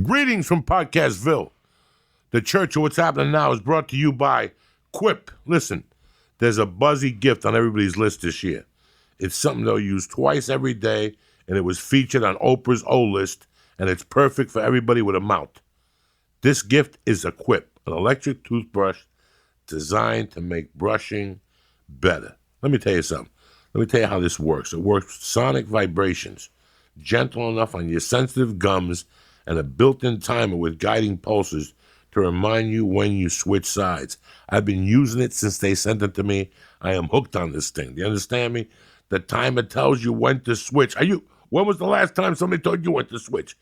Greetings from Podcastville. The Church of What's Happening Now is brought to you by Quip. Listen, there's a buzzy gift on everybody's list this year. It's something they'll use twice every day, and it was featured on Oprah's O-List, and it's perfect for everybody with a mouth. This gift is a Quip, an electric toothbrush designed to make brushing better. Let me tell you something. Let me tell you how this works. It works with sonic vibrations, gentle enough on your sensitive gums, and a built-in timer with guiding pulses to remind you when you switch sides. I've been using it since they sent it to me. I am hooked on this thing. Do you understand me? The timer tells you when to switch. When was the last time somebody told you when to switch?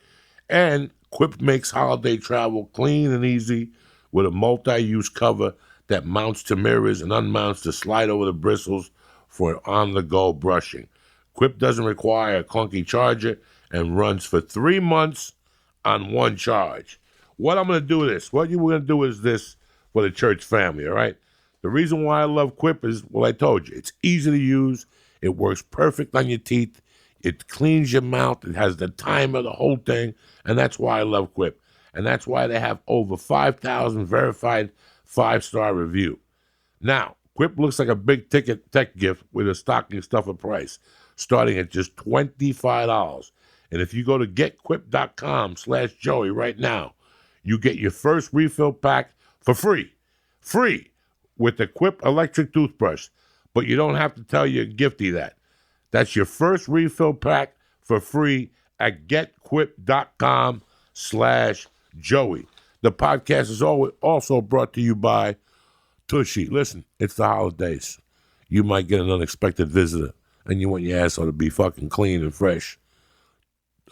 And Quip makes holiday travel clean and easy with a multi-use cover that mounts to mirrors and unmounts to slide over the bristles for on-the-go brushing. Quip doesn't require a clunky charger and runs for 3 months on one charge. What I'm going to do is, what you're going to do is this for the church family, all right? The reason why I love Quip is, well, I told you, it's easy to use. It works perfect on your teeth. It cleans your mouth. It has the timer, the whole thing, and that's why I love Quip. And that's why they have over 5,000 verified 5-star review. Now, Quip looks like a big-ticket tech gift with a stocking stuffer price, starting at just $25. And if you go to getquip.com/Joey right now, you get your first refill pack for free. Free with the Quip electric toothbrush. But you don't have to tell your giftie that. That's your first refill pack for free at getquip.com/Joey. The podcast is also brought to you by Tushy. Listen, it's the holidays. You might get an unexpected visitor, and you want your asshole to be fucking clean and fresh.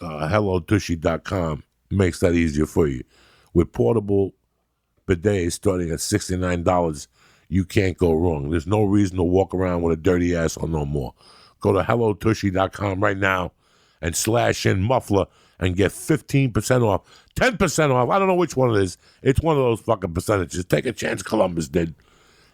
HelloTushy.com makes that easier for you. With portable bidets starting at $69, you can't go wrong. There's no reason to walk around with a dirty asshole no more. Go to HelloTushy.com right now and slash in muffler and get 15% off, 10% off. I don't know which one it is. It's one of those fucking percentages. Take a chance Columbus did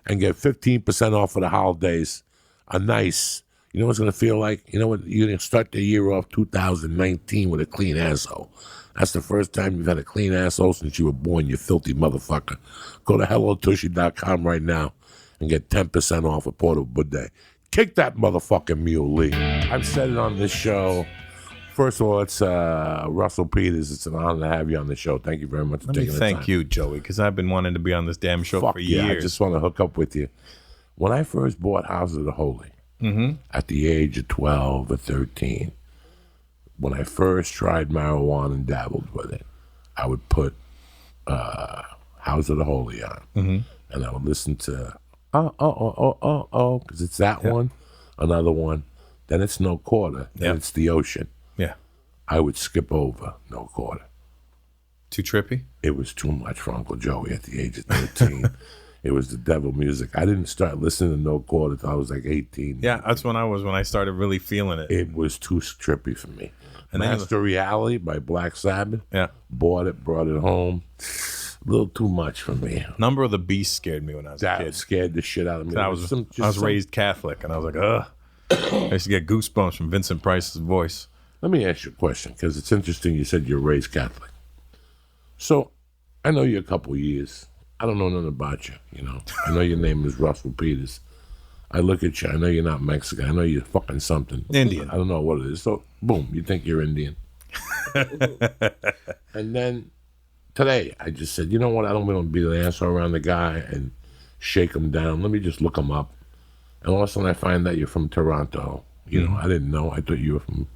and get 15% off for the holidays. A nice, you know what it's going to feel like? You know what? You're going to start the year off 2019 with a clean asshole. That's the first time you've had a clean asshole since you were born, you filthy motherfucker. Go to HelloTushy.com right now and get 10% off a portable bidet. Kick that motherfucking mule, Lee. I've said it on this show. First of all, it's Russell Peters. It's an honor to have you on the show. Thank you very much for taking the time. Thank you, Joey, because I've been wanting to be on this damn show for years. I just want to hook up with you. When I first bought House of the Holy, at the age of 12 or 13, when I first tried marijuana and dabbled with it, I would put House of the Holy on, and I would listen to because it's that one, another one, then it's No Quarter, then it's The Ocean. Yeah. I would skip over No Quarter. Too trippy? It was too much for Uncle Joey at the age of 13. It was the devil music. I didn't start listening to No Quarter until I was like 18. Yeah, that's when I started really feeling it. It was too trippy for me. And Master Reality by Black Sabbath. Yeah. Brought it home. A little too much for me. Number of the Beast scared me when I was a kid. That scared the shit out of me. I was raised Catholic, and I was like, ugh. I used to get goosebumps from Vincent Price's voice. Let me ask you a question, because it's interesting you said you're raised Catholic. So, I know you a couple years. I don't know nothing about you, you know. I know your name is Russell Peters. I look at you, I know you're not Mexican. I know you're fucking something. Indian. I don't know what it is. So, boom, you think you're Indian. And then today, I just said, you know what? I don't want to be the asshole around the guy and shake him down. Let me just look him up. And all of a sudden, I find that you're from Toronto. You know, I didn't know. I thought you were from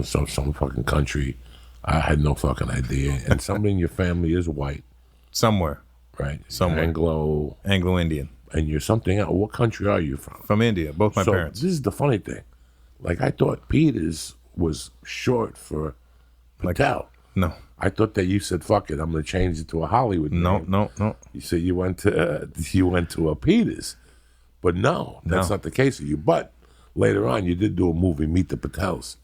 some fucking country. I had no fucking idea. And somebody in your family is white. Somewhere. Right. Somewhere. Anglo-Indian. And you're something else. What country are you from? From India. Both my parents. This is the funny thing. Like, I thought Peters was short for Patel. No. I thought that you said, fuck it, I'm going to change it to a Hollywood name. No. You said you went to a Peters. But no, that's not the case with you. But later on, you did do a movie, Meet the Patels.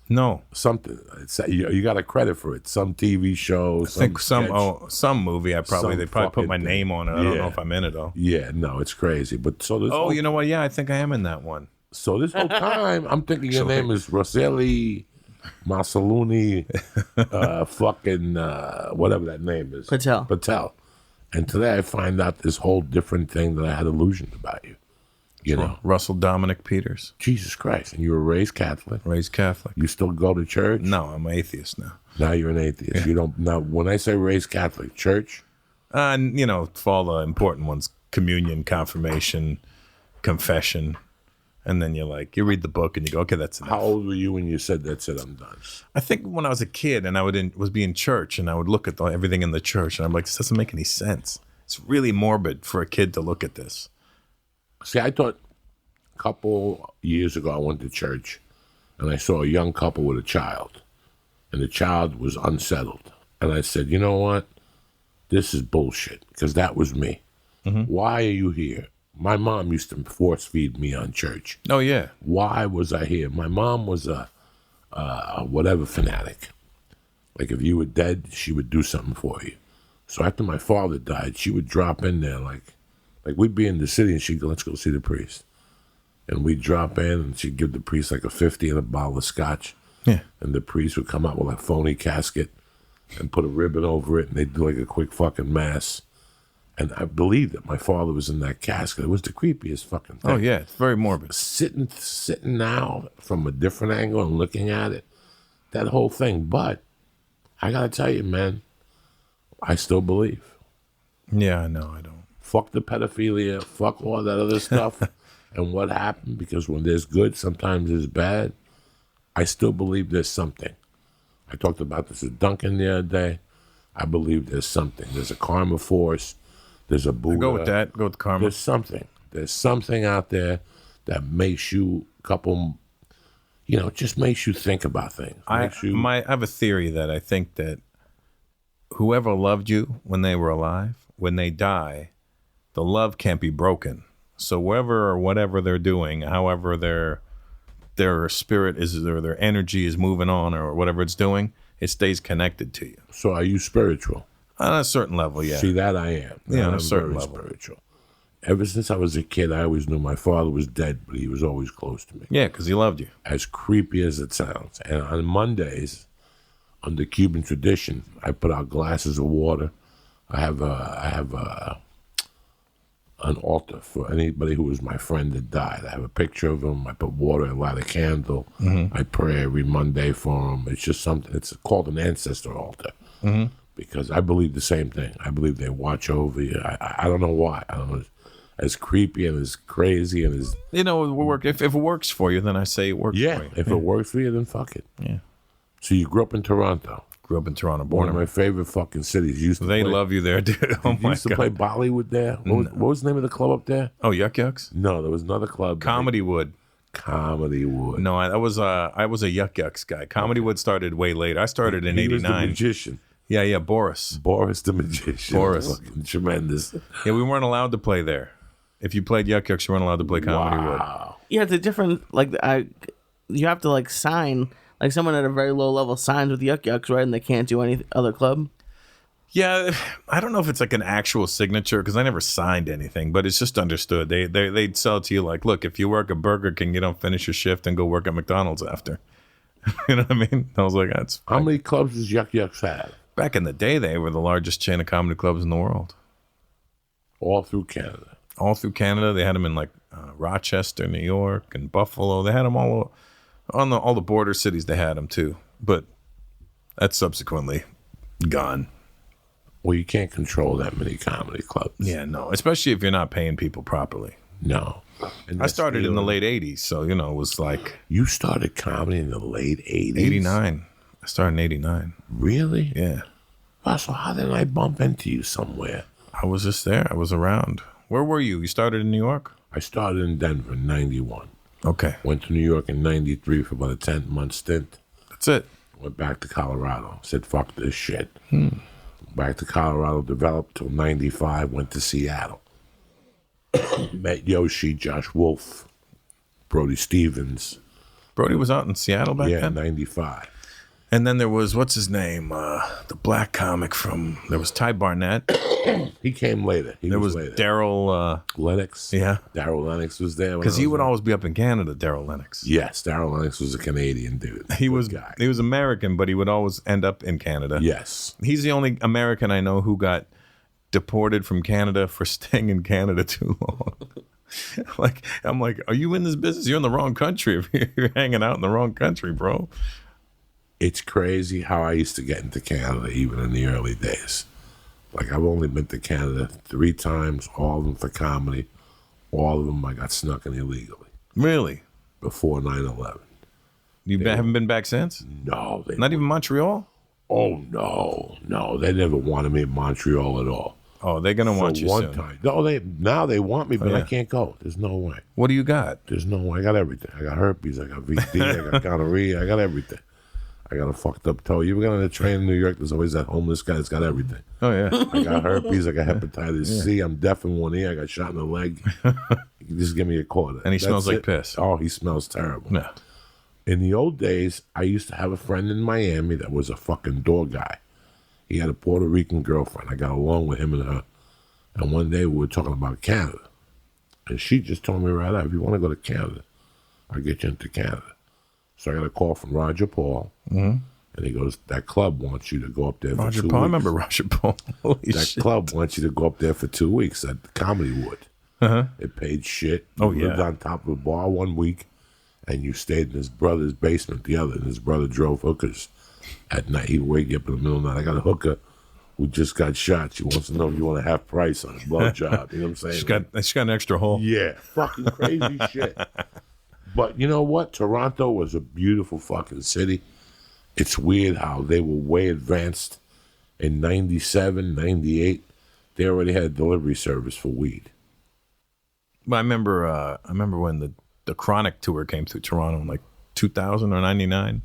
No. Something. You got a credit for it. Some TV show. I think some movie. They probably put my name on it. I don't know if I'm in it, though. Yeah, no, it's crazy. But so this. Oh, you know what? Yeah, I think I am in that one. So this whole time, I'm thinking your name is Rosselli. Masaluni, fucking whatever that name is. Patel. And today I find out this whole different thing that I had illusions about you. You know, Russell Dominic Peters. Jesus Christ. And you were raised Catholic. Raised Catholic. You still go to church? No, I'm an atheist now. Now you're an atheist. Yeah. You don't. Now, when I say raised Catholic, church? You know, for all the important ones, communion, confirmation, confession. And then you read the book and you go, okay, that's enough. How old were you when you said, that's it, I'm done? I think when I was a kid and I was be in church and I would look at everything in the church and I'm like, this doesn't make any sense. It's really morbid for a kid to look at this. See, I thought a couple years ago I went to church and I saw a young couple with a child. And the child was unsettled. And I said, you know what? This is bullshit. Because that was me. Mm-hmm. Why are you here? My mom used to force feed me on church. Oh, yeah. Why was I here? My mom was a whatever fanatic. Like if you were dead, she would do something for you. So after my father died, she would drop in there like we'd be in the city and she'd go, let's go see the priest. And we'd drop in and she'd give the priest like a 50 and a bottle of scotch. Yeah. And the priest would come out with a phony casket and put a ribbon over it and they'd do like a quick fucking mass. And I believed that my father was in that casket. It was the creepiest fucking thing. Oh, yeah. It's very morbid. Sitting now from a different angle and looking at it, that whole thing. But I got to tell you, man, I still believe. Yeah, I know. I don't. Fuck the pedophilia. Fuck all that other stuff. And what happened, because when there's good, sometimes there's bad. I still believe there's something. I talked about this with Duncan the other day. I believe there's something. There's a karma force. There's a Buddha. I go with that. Go with karma. There's something. There's something out there that makes you just makes you think about things. I have a theory that I think that whoever loved you when they were alive, when they die, the love can't be broken. So wherever or whatever they're doing, however their spirit is or their energy is moving on or whatever it's doing, it stays connected to you. So are you spiritual? On a certain level, yeah. See, that I am. Yeah, on a I'm certain very level. Spiritual. Ever since I was a kid, I always knew my father was dead, but he was always close to me. Yeah, because he loved you. As creepy as it sounds. And on Mondays, under Cuban tradition, I put out glasses of water. I have an altar for anybody who was my friend that died. I have a picture of him. I put water, I light a candle. Mm-hmm. I pray every Monday for him. It's just something. It's called an ancestor altar. Mm-hmm. Because I believe the same thing. I believe they watch over you. I don't know why. I don't know. As creepy and as crazy and as... If it works for you, then I say it works for you. If it works for you, then fuck it. Yeah. So you grew up in Toronto. Grew up in Toronto. One of my favorite fucking cities. They love you there, dude. Oh, my God. Used to play Bollywood there. What was the name of the club up there? Oh, Yuck Yucks? No, there was another club. Comedy Wood. Comedy Wood. No, I was a Yuck Yucks guy. Comedy Wood started way later. I started in 89. He was the magician. Yeah, Boris. Boris the magician. Boris. Fucking tremendous. Yeah, we weren't allowed to play there. If you played Yuck Yucks, you weren't allowed to play Comedy Wood. Yeah, it's a different, you have to, sign, someone at a very low level signs with Yuck Yucks, right, and they can't do any other club? Yeah, I don't know if it's like an actual signature, because I never signed anything, but it's just understood. They'd sell it to you look, if you work at Burger King, you don't finish your shift and go work at McDonald's after. You know what I mean? I was like, that's fine. How many clubs does Yuck Yucks have? Back in the day, they were the largest chain of comedy clubs in the world. All through Canada. All through Canada. They had them in Rochester, New York, and Buffalo. They had them all the border cities. They had them too, but that's subsequently gone. Well, you can't control that many comedy clubs. Yeah, no, especially if you're not paying people properly. No. I started in the late 80s, so, it was like... You started comedy in the late 80s? 89. I started in 89. Really? Yeah. Wow, so how did I bump into you somewhere? I was just there. I was around. Where were you? You started in New York? I started in Denver in 91. Okay. Went to New York in 93 for about a 10-month stint. That's it. Went back to Colorado. Said, fuck this shit. Back to Colorado, developed till 95, went to Seattle. Met Yoshi, Josh Wolf, Brody Stevens. Brody was out in Seattle back then? Yeah, 95. And then there was, what's his name? The black comic there was Ty Barnett. He came later. There was later. Daryl. Lennox. Yeah. Daryl Lennox was there. Because he would always be up in Canada, Daryl Lennox. Yes, Daryl Lennox was a Canadian dude. He was guy. He was American, but he would always end up in Canada. Yes. He's the only American I know who got deported from Canada for staying in Canada too long. I'm like, are you in this business? You're in the wrong country if you're hanging out in the wrong country, bro. It's crazy how I used to get into Canada even in the early days. Like, I've only been to Canada 3 times, all of them for comedy. All of them I got snuck in illegally. Really? Before 9/11. Haven't been back since? No. Not even Montreal? Oh, no. No, they never wanted me in Montreal at all. Oh, they're going to want you one soon. time. No, now they want me, but I can't go. There's no way. What do you got? There's no way. I got everything. I got herpes. I got VD. I got gonorrhea. I got everything. I got a fucked up toe. You ever got on a train in New York? There's always that homeless guy that's got everything. Oh, yeah. I got herpes. I got hepatitis C. I'm deaf in one ear. I got shot in the leg. You can just give me a quarter. And he smells like piss. Oh, he smells terrible. No. In the old days, I used to have a friend in Miami that was a fucking door guy. He had a Puerto Rican girlfriend. I got along with him and her. And one day we were talking about Canada. And she just told me right out, if you want to go to Canada, I'll get you into Canada. So I got a call from Roger Paul. Mm-hmm. And he goes, that club wants you to go up there for 2 weeks. Roger Paul? I remember Roger Paul. Holy that shit. club wants you to go up there for 2 weeks at the Comedy Wood. Uh-huh. It paid shit. Oh, You lived yeah. on top of a bar 1 week, and you stayed in his brother's basement the other. And his brother drove hookers at night. He'd wake you up in the middle of the night. I got a hooker who just got shot. She wants to know if you want a half price on a blowjob. You know what I'm saying? She's got an extra hole. Yeah, fucking crazy shit. But you know what? Toronto was a beautiful fucking city. It's weird how they were way advanced in 97, 98. They already had delivery service for weed. But I remember when the Chronic tour came through Toronto in like 2000 or 99.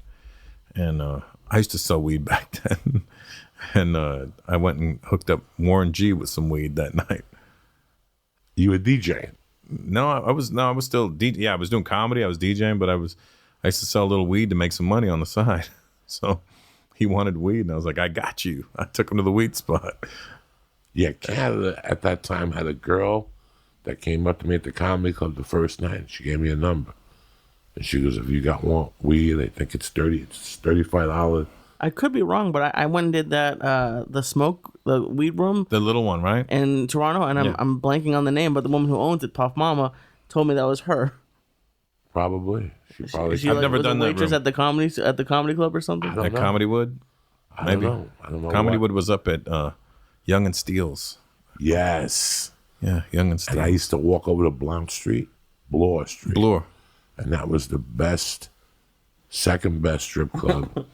And I used to sell weed back then. And I went and hooked up Warren G with some weed that night. You were DJing? No, I was still I was doing comedy, I was DJing, but I used to sell a little weed to make some money on the side. So he wanted weed, and I was like, I got you. I took him to the weed spot. Yeah, Canada at that time had a girl that came up to me at the comedy club the first night. And she gave me a number, and she goes, "If you got weed, I think it's $35." I could be wrong, but I went and did that the weed room The little one, right? in Toronto, and I'm blanking on the name, but the woman who owns it, Puff Mama, told me that was her. Probably. She probably. She I've never was done a that waitress room. at the comedy club or something. don't At know. Comedywood? I Maybe. don't know. Comedywood was up at Young and Steele's. Yes. Yeah, Young and And Steele's. I used to walk over to Bloor Street. Bloor. And that was the second best strip club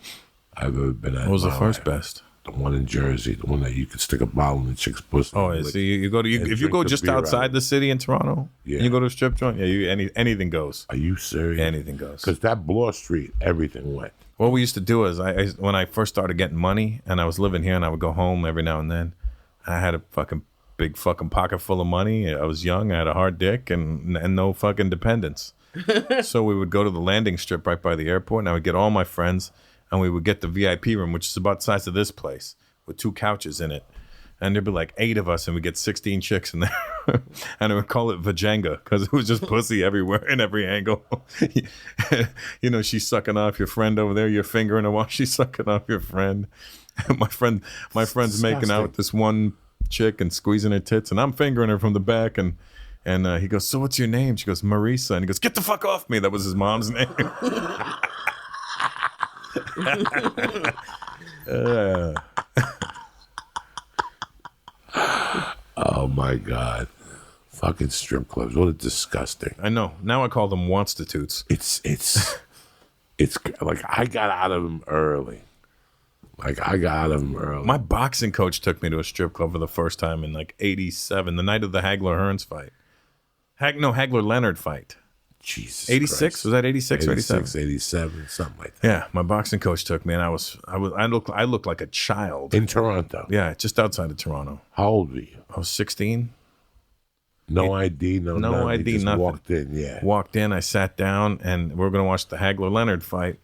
I've ever been at. What was the in my first life. best? The one in Jersey, the one that you could stick a bottle in the chick's pussy. Oh, and so lick. you go to and if you go drink the just beer outside out. the city in Toronto, Yeah. and you go to a strip joint, anything goes. Are you serious? Anything goes. Because that Bloor Street, everything went. What we used to do is, I when I first started getting money, and I was living here, and I would go home every now and then. I had a big pocket full of money. I was young. I had a hard dick and no fucking dependence. So we would go to the landing strip right by the airport, and I would get all my friends, and we would get the VIP room, which is about the size of this place, with 2 couches in it. And there'd be like 8 of us, and we'd get 16 chicks in there. And I would call it Vajanga, because it was just pussy everywhere in every angle. You know, she's sucking off your friend over there, you're fingering her while she's sucking off your friend. And my friend's making out with this one chick and squeezing her tits, and I'm fingering her from the back, and he goes, "So what's your name?" She goes, "Marisa." And he goes, "Get the fuck off me." That was his mom's name. Oh my God. Fucking strip clubs. What a disgusting. I know. Now I call them wanstitutes. It's like I got out of them early. My boxing coach took me to a strip club for the first time in like 87, the night of the Hagler-Hearns fight. Hagler-Leonard fight. Jesus 86? Christ. Was that 86 or 87? 87, something like that. Yeah, my boxing coach took me, and I looked like a child. In Toronto. Yeah, just outside of Toronto. How old were you? I was 16. No ID, no nothing. ID, You just nothing. walked in, yeah. Walked in, I sat down, and we were going to watch the Hagler-Leonard fight.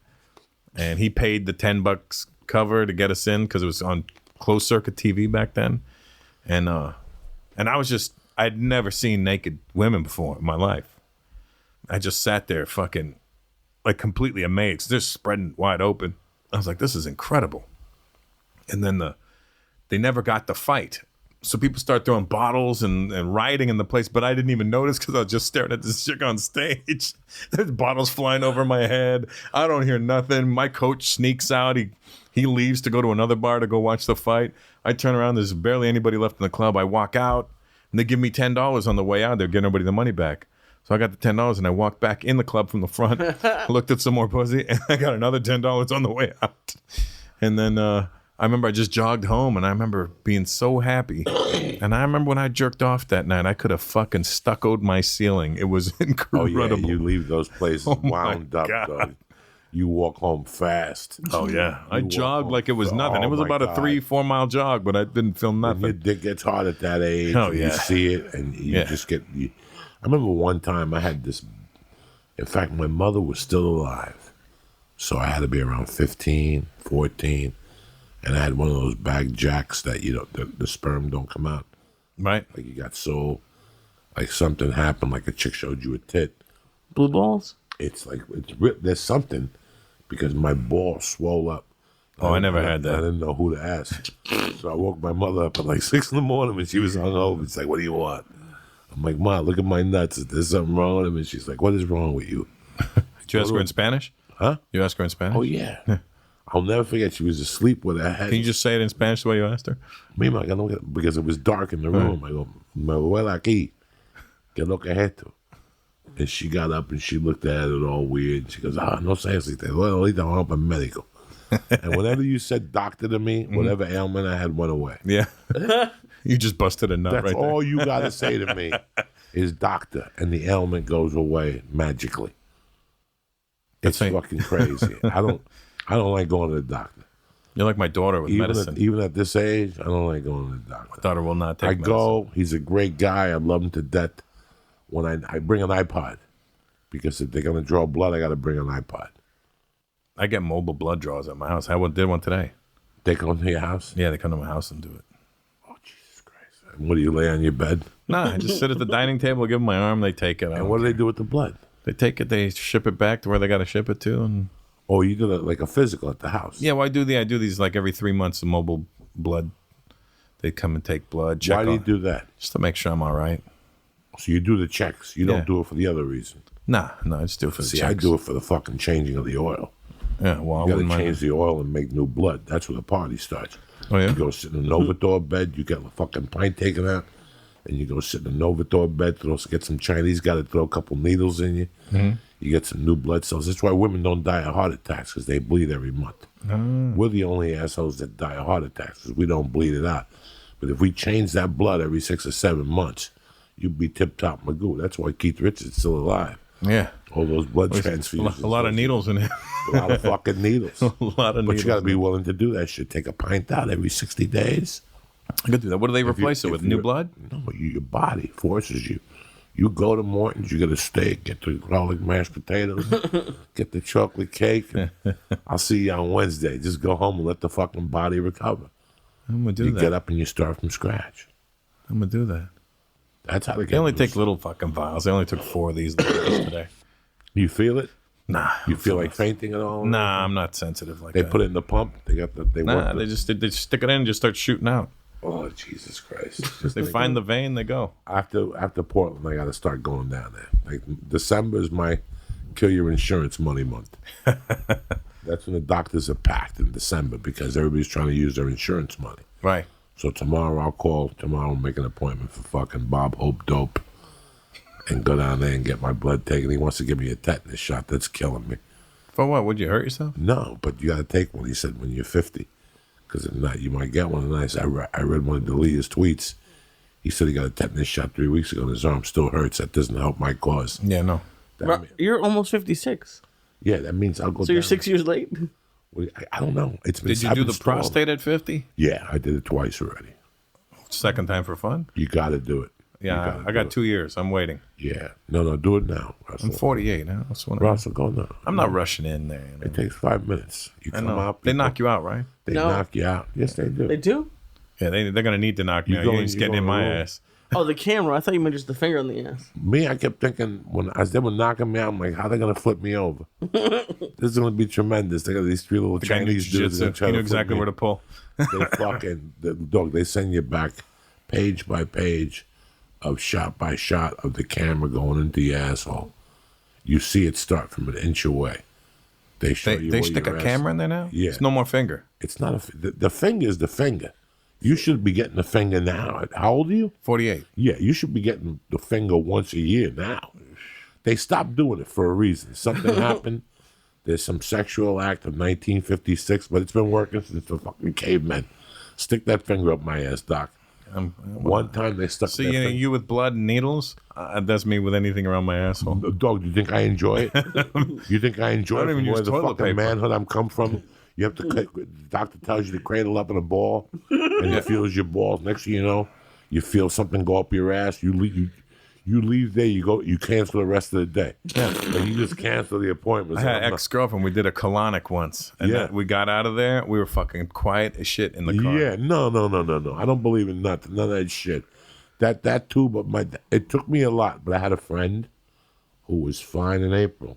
and he paid the $10 cover to get us in because it was on closed circuit TV back then, and I was just, I'd never seen naked women before in my life. I just sat there fucking like completely amazed, just spreading wide open. I was like, this is incredible. And then they never got the fight. So people start throwing bottles and rioting in the place, but I didn't even notice because I was just staring at this chick on stage. There's bottles flying over my head. I don't hear nothing. My coach sneaks out. He leaves to go to another bar to go watch the fight. I turn around. There's barely anybody left in the club. I walk out, and they give me $10 on the way out. They're getting everybody the money back. So I got the $10, and I walked back in the club from the front, looked at some more pussy, and I got another $10 on the way out. And then I remember I just jogged home, and I remember being so happy. And I remember when I jerked off that night, I could have fucking stuccoed my ceiling. It was incredible. Oh, yeah, you leave those places wound up, though. You walk home fast. Oh, yeah. I jogged like it was nothing. It was about a 3-4 mile jog, but I didn't feel nothing. When your dick gets hard at that age, oh, yeah. You see it, and you just get... I remember one time I had this... In fact, my mother was still alive. So I had to be around 15, 14... And I had one of those bag jacks that, you know, the sperm don't come out. Right. Like you got so, like something happened, like a chick showed you a tit. Blue balls? It's like, there's something because my ball swole up. Oh, I never had that. I didn't know who to ask. So I woke my mother up at like 6 in the morning when she was hungover. It's like, what do you want? I'm like, Ma, look at my nuts. Is there something wrong with them? And she's like, what is wrong with you? Did you ask her in Spanish? Huh? You asked her in Spanish? Oh, yeah. I'll never forget. She was asleep with her head. Can you just say it in Spanish the way you asked her? Because it was dark in the room. I go, me abuela aquí. ¿Qué lo que es esto? And she got up and she looked at it all weird. She goes, no sé si te duele ahorita, vamos para el médico. And whenever you said doctor to me, whatever ailment I had went away. Yeah. You just busted a nut That's right there. all you got to say to me is doctor, and the ailment goes away magically. It's fucking crazy. I don't like going to the doctor. You're like my daughter with medicine. Even at this age, I don't like going to the doctor. My daughter will not take medicine. go. He's a great guy. I love him to death. When I bring an iPod, because if they're going to draw blood, I got to bring an iPod. I get mobile blood draws at my house. I did one today. They come to your house? Yeah, they come to my house and do it. Oh, Jesus Christ. And what do you lay on your bed? Nah, I just sit at the dining table, give them my arm, they take it. And what do they do with the blood? They take it, they ship it back to where they got to ship it to, and... Oh, you do like a physical at the house? Yeah, well, I do these like every 3 months of mobile blood. They come and take blood. Check Why do you do that? Just to make sure I'm all right. So you do the checks. You don't do it for the other reason. Nah, I just do it for the checks. I do it for the fucking changing of the oil. Yeah, well, you got to change the oil and make new blood. That's where the party starts. Oh, yeah? You go sit in a Novator bed. You get the fucking pint taken out. And you go sit in a Novator bed. Get some Chinese guy to throw a couple needles in you. Mm-hmm. You get some new blood cells. That's why women don't die of heart attacks, because they bleed every month. We're the only assholes that die of heart attacks because we don't bleed it out. But if we change that blood every 6 or 7 months, you'd be tip-top Magoo. That's why Keith Richards is still alive. Yeah. All those blood transfusions. A lot of needles in it. A lot of fucking needles. A lot of needles. But you got to be willing to do that shit. Take a pint out every 60 days. I could do that. What do they replace it with? New blood? No, your body forces you. You go to Morton's, you get a steak, get the garlic mashed potatoes, get the chocolate cake. I'll see you on Wednesday. Just go home and let the fucking body recover. I'm going to do that. You get up and you start from scratch. I'm going to do that. That's how they get. They only take little fucking vials. They only took 4 of these today. You feel it? Nah. You feel like fainting at all? Nah, I'm not sensitive like that. They put it in the pump? They just stick it in and just start shooting out. Oh, Jesus Christ. They find the vein, they go. After Portland, I got to start going down there. Like December is my kill your insurance money month. That's when the doctors are packed in December because everybody's trying to use their insurance money. Right. So tomorrow I'll make an appointment for fucking Bob Hope Dope and go down there and get my blood taken. He wants to give me a tetanus shot. That's killing me. For what? Would you hurt yourself? No, but you got to take one. He said when you're 50. Because if not, you might get one. And I read one of Delia's tweets. He said he got a tetanus shot 3 weeks ago and his arm still hurts. That doesn't help my cause. Yeah, no. You're almost 56. Yeah, that means I'll go So you're 6 years late? I don't know. Did you do the prostate at 50? Yeah, I did it twice already. Second time for fun? You got to do it. Yeah, I got 2 years. I'm waiting. Yeah. No, do it now, Russell. I'm 48 now. That's what Russell, go now. I'm not rushing in there. You know? It takes 5 minutes. You I come know. out. They knock you out, right? They No. knock you out. Yes, they do. They do? Yeah, they're going to need to knock me out. You ain't just getting in my ass. Oh, the camera. I thought you meant just the finger on the ass. Me, I kept thinking as they were knocking me out, I'm like, how are they gonna flip me over? This is gonna be tremendous. They got these 3 little The guy knew Chinese dudes. jiu-jitsu. He knew exactly where to pull. They fucking dog. They send you back page by page of shot by shot of the camera going into your asshole. You see it start from an inch away. They show you. They stick a camera in there now. Yeah. It's no more finger. It's not the finger is the finger. You should be getting the finger now. How old are you? 48. Yeah, you should be getting the finger once a year now. They stopped doing it for a reason. Something happened. There's some sexual act of 1956, but it's been working since the fucking cavemen. Stick that finger up my ass, Doc. One time they stuck. So you with blood and needles? That's me with anything around my asshole. Dog, do you think I enjoy it? You think I enjoy it from where the fucking paper. Manhood I'm come from? You have to. The doctor tells you to cradle up in a ball, and he feels your balls. Next thing you know, you feel something go up your ass. You leave there. You go. You cancel the rest of the day. Yeah. And you just cancel the appointment. I had an ex-girlfriend. We did a colonic once, and we got out of there. We were fucking quiet as shit in the car. Yeah. No. I don't believe in nothing. None of that shit. That too. But it took me a lot. But I had a friend who was fine in April,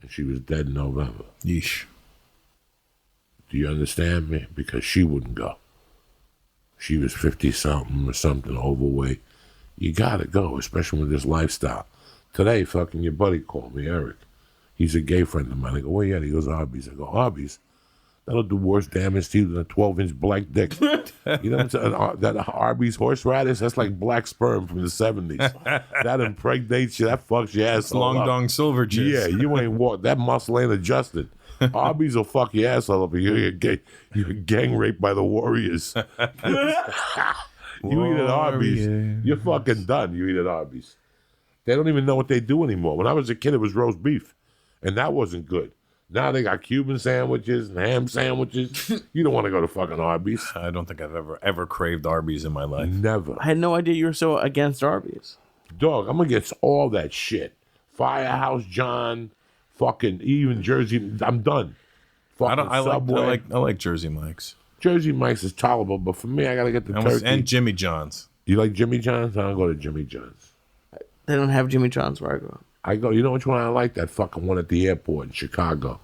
and she was dead in November. Yeesh. Do you understand me? Because she wouldn't go. She was 50-something or something, overweight. You gotta go, especially with this lifestyle. Today, fucking your buddy called me, Eric. He's a gay friend of mine. I go, where you at? He goes, Arby's. I go, Arby's? That'll do worse damage to you than a 12-inch black dick. You know what I'm saying? That Arby's horseradish, that's like black sperm from the 70s. That impregnates you. That fucks your ass. It's long dong silver juice. Yeah, you ain't walk. That muscle ain't adjusted. Arby's will fuck your asshole up. You're gang raped by the Warriors. You eat at Arby's, you're fucking done. You eat at Arby's. They don't even know what they do anymore. When I was a kid, it was roast beef, and that wasn't good. Now they got Cuban sandwiches and ham sandwiches. You don't want to go to fucking Arby's. I don't think I've ever craved Arby's in my life. Never. I had no idea you were so against Arby's. Dog, I'm against all that shit. Firehouse John, fucking even Jersey. I'm done. Fucking I Subway. like Jersey Mike's. Jersey Mike's is tolerable, but for me, I gotta get the turkey. And Jimmy John's. You like Jimmy John's? I don't go to Jimmy John's. They don't have Jimmy John's where I go. I go, you know which one I like? That fucking one at the airport in Chicago.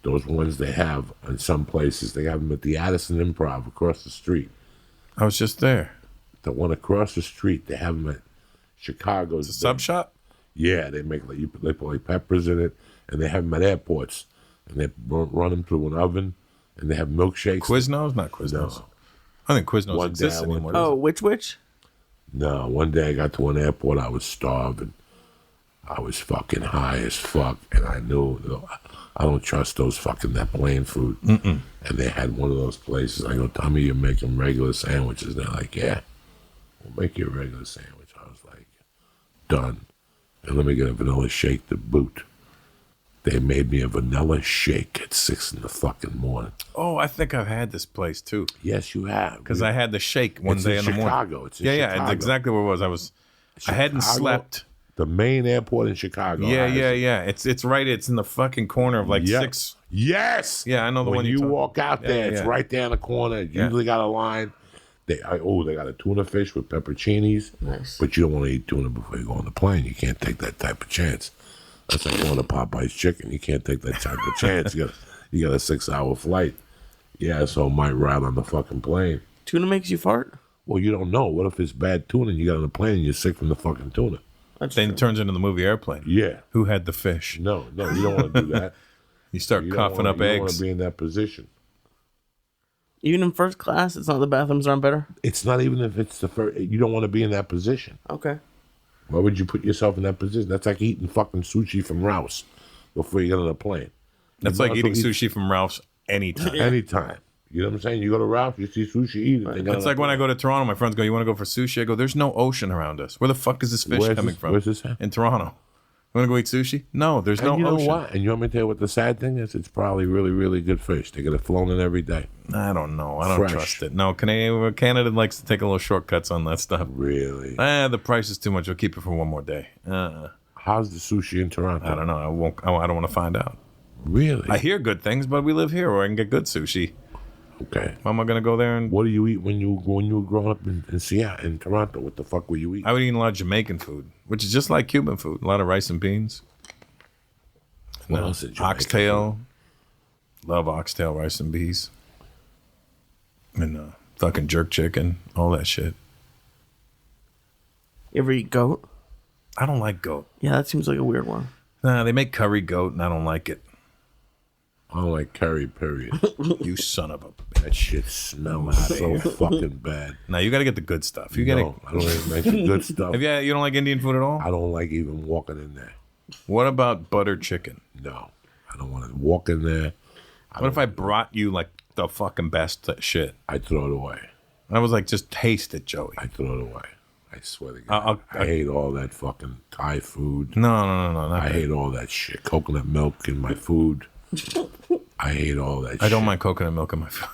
Those ones they have in some places. They have them at the Addison Improv across the street. I was just there. The one across the street, they have them at Chicago's. It's a sub shop? Yeah, they put like peppers in it, and they have them at airports. And they run them through an oven, and they have milkshakes. Quiznos? Not Quiznos. No. I think Quiznos exists anymore. Oh, which? No, one day I got to an airport, I was starving. I was fucking high as fuck, and I knew I don't trust those fucking that plain food. And they had one of those places. I go, tell me you're making regular sandwiches. They're like, yeah, we'll make you a regular sandwich. I was like, done. And let me get a vanilla shake to boot. They made me a vanilla shake at 6 in the fucking morning. Oh, I think I've had this place too. Yes, you have. Because I had the shake one day in the morning. Chicago. It's in Chicago. Yeah, it's exactly where it was. I hadn't slept. The main airport in Chicago. Yeah. It's right. It's in the fucking corner of like 6. Yes. Yeah, I know the when one you walk out there. It's right there in the corner. It usually got a line. They got a tuna fish with pepperoncinis. Nice. But you don't want to eat tuna before you go on the plane. You can't take that type of chance. That's like going to Popeye's Chicken. You can't take that type of chance. You got a 6-hour flight. Yeah, so it might ride on the fucking plane. Tuna makes you fart? Well, you don't know. What if it's bad tuna and you got on the plane and you're sick from the fucking tuna? Then it turns into the movie Airplane. Yeah. Who had the fish? No, you don't want to do that. You start coughing up eggs. You don't want to be in that position. Even in first class, it's not the bathrooms aren't better? It's not even if it's the first. You don't want to be in that position. Okay. Why would you put yourself in that position? That's like eating fucking sushi from Rouse before you get on a plane. That's like eating sushi from Ralph's anytime. Anytime. You know what I'm saying? You go to Ralph, you see sushi, eat it. It's like when I go to Toronto, my friends go, you want to go for sushi? I go, there's no ocean around us. Where the fuck is this fish coming from? Where's this at? In Toronto. Want to go eat sushi? No, there's no And you know ocean. what? And you want me to tell you what the sad thing is? It's probably really, really good fish. They get it flown in every day. I don't know. I don't Fresh. trust it. No, Canada likes to take a little shortcuts on that stuff. Really? The price is too much. We'll keep it for one more day. How's the sushi in Toronto? I don't know. I don't want to find out. Really? I hear good things, but we live here where I can get good sushi. Okay. Why am I going to go there? And What do you eat when you were growing up in Syatt, in Toronto? What the fuck were you eating? I would eat a lot of Jamaican food, which is just like Cuban food. A lot of rice and beans. What else did you Oxtail. Love oxtail, rice and beans. And fucking jerk chicken, all that shit. You ever eat goat? I don't like goat. Yeah, that seems like a weird one. Nah, they make curry goat, and I don't like it. I don't like curry, period. You son of a... That shit smells so fucking bad. Now you got to get the good stuff. You got No, I don't even like the good stuff. You don't like Indian food at all? I don't like even walking in there. What about butter chicken? No, I don't want to walk in there. What if I brought you like the fucking best shit? I throw it away. I was like, just taste it, Joey. I throw it away. I swear to God. I hate all that fucking Thai food. No, not I that. hate all that shit. Coconut milk in my food. I hate all that shit. I don't mind coconut milk in my food.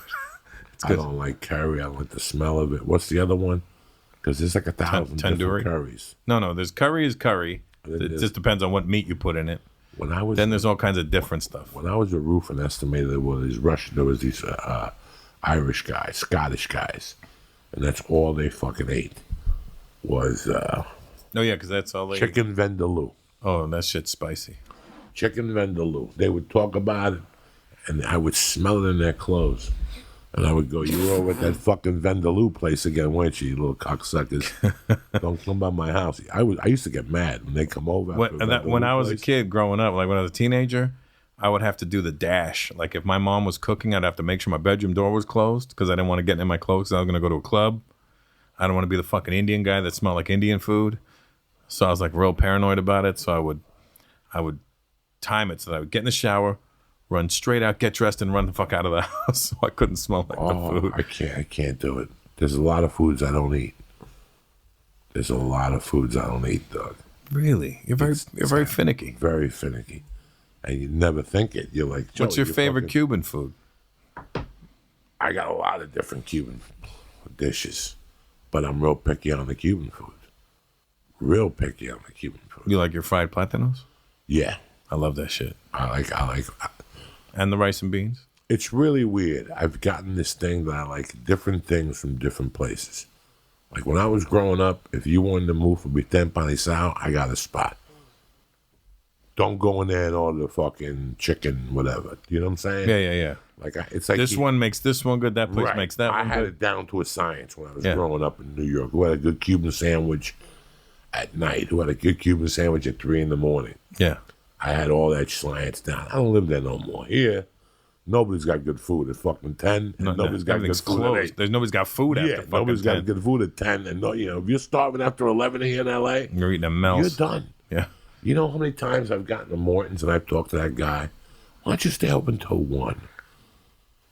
It's I good. don't like curry. I don't like the smell of it. What's the other one? Because there's like 1,000 Tandoori? different curries. No, there's curry is curry. then It there's- just depends on what meat you put in it. When I was Then there's all kinds of different stuff. when I was a roofer and estimated there was these Russian, there was these Irish guys, Scottish guys, and that's all they fucking ate was Oh yeah, because that's all they. chicken vindaloo. Oh, that shit's spicy. Chicken vindaloo. They would talk about it, and I would smell it in their clothes. And I would go, you were over at that fucking Vindaloo place again, weren't you little cocksuckers? Don't come by my house. I used to get mad when they come over. When I was a kid growing up, like when I was a teenager, I would have to do the dash. Like if my mom was cooking, I'd have to make sure my bedroom door was closed because I didn't want to get in my clothes. I was going to go to a club. I don't want to be the fucking Indian guy that smelled like Indian food. So I was like real paranoid about it. So I would time it so that I would get in the shower, run straight out, get dressed, and run the fuck out of the house so I couldn't smell like the food. I can't do it. There's a lot of foods I don't eat. There's a lot of foods I don't eat, Doug. Really? You're very finicky. Very finicky. And you never think it. You're like, Joe, What's your favorite Cuban food? I got a lot of different Cuban dishes, but I'm real picky on the Cuban food. Real picky on the Cuban food. You like your fried platanos? Yeah. I love that shit. I like And the rice and beans? It's really weird. I've gotten this thing that I like different things from different places. Like when I was growing up, if you wanted to move for bidet panisao, I got a spot. Don't go in there and order the fucking chicken, whatever. You know what I'm saying? Yeah. Like it's like This one makes this one good. That place right. makes that I one had good. it down to a science when I was Yeah. growing up in New York. Who had a good Cuban sandwich at night? Who had a good Cuban sandwich at 3 a.m? Yeah. I had all that science down. I don't live there no more. Here, nobody's got good food at fucking 10. And nobody's got good Everything's food at closed. 8. There's nobody's got food after Yeah, fucking nobody's 10. got good food at 10. And if you're starving after 11 here in L.A., You're eating a mouse. you're done. Yeah. You know how many times I've gotten to Morton's and I've talked to that guy? Why don't you stay open until 1?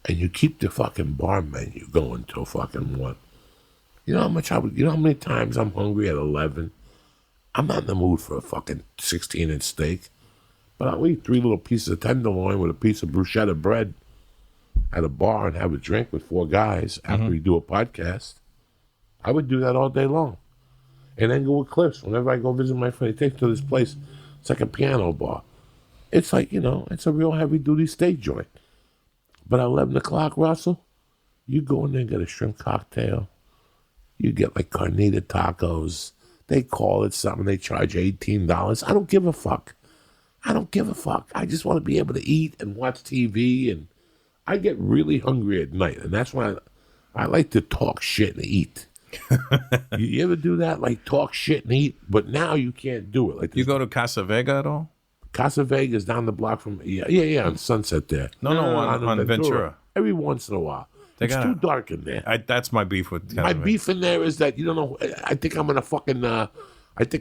And you keep the fucking bar menu going till fucking 1. You know how much you know how many times I'm hungry at 11? I'm not in the mood for a fucking 16-inch steak. But I'll eat 3 little pieces of tenderloin with a piece of bruschetta bread at a bar and have a drink with 4 guys after we do a podcast. I would do that all day long. And then go with Cliffs. Whenever I go visit my friend, he takes me to this place. It's like a piano bar. It's like, it's a real heavy-duty steak joint. But at 11 o'clock, Russell, you go in there and get a shrimp cocktail. You get like carnita tacos. They call it something. They charge $18. I don't give a fuck. I just want to be able to eat and watch TV. And I get really hungry at night. And that's why I like to talk shit and eat. you ever do that? Like talk shit and eat? But now you can't do it. Like You go to Casa Vega at all? Casa Vega's down the block from on Sunset there. No, on Ventura. Every once in a while. It's too dark in there. That's my beef with Casa My Vega. beef in there is that you don't know. I think I'm gonna fucking. Looks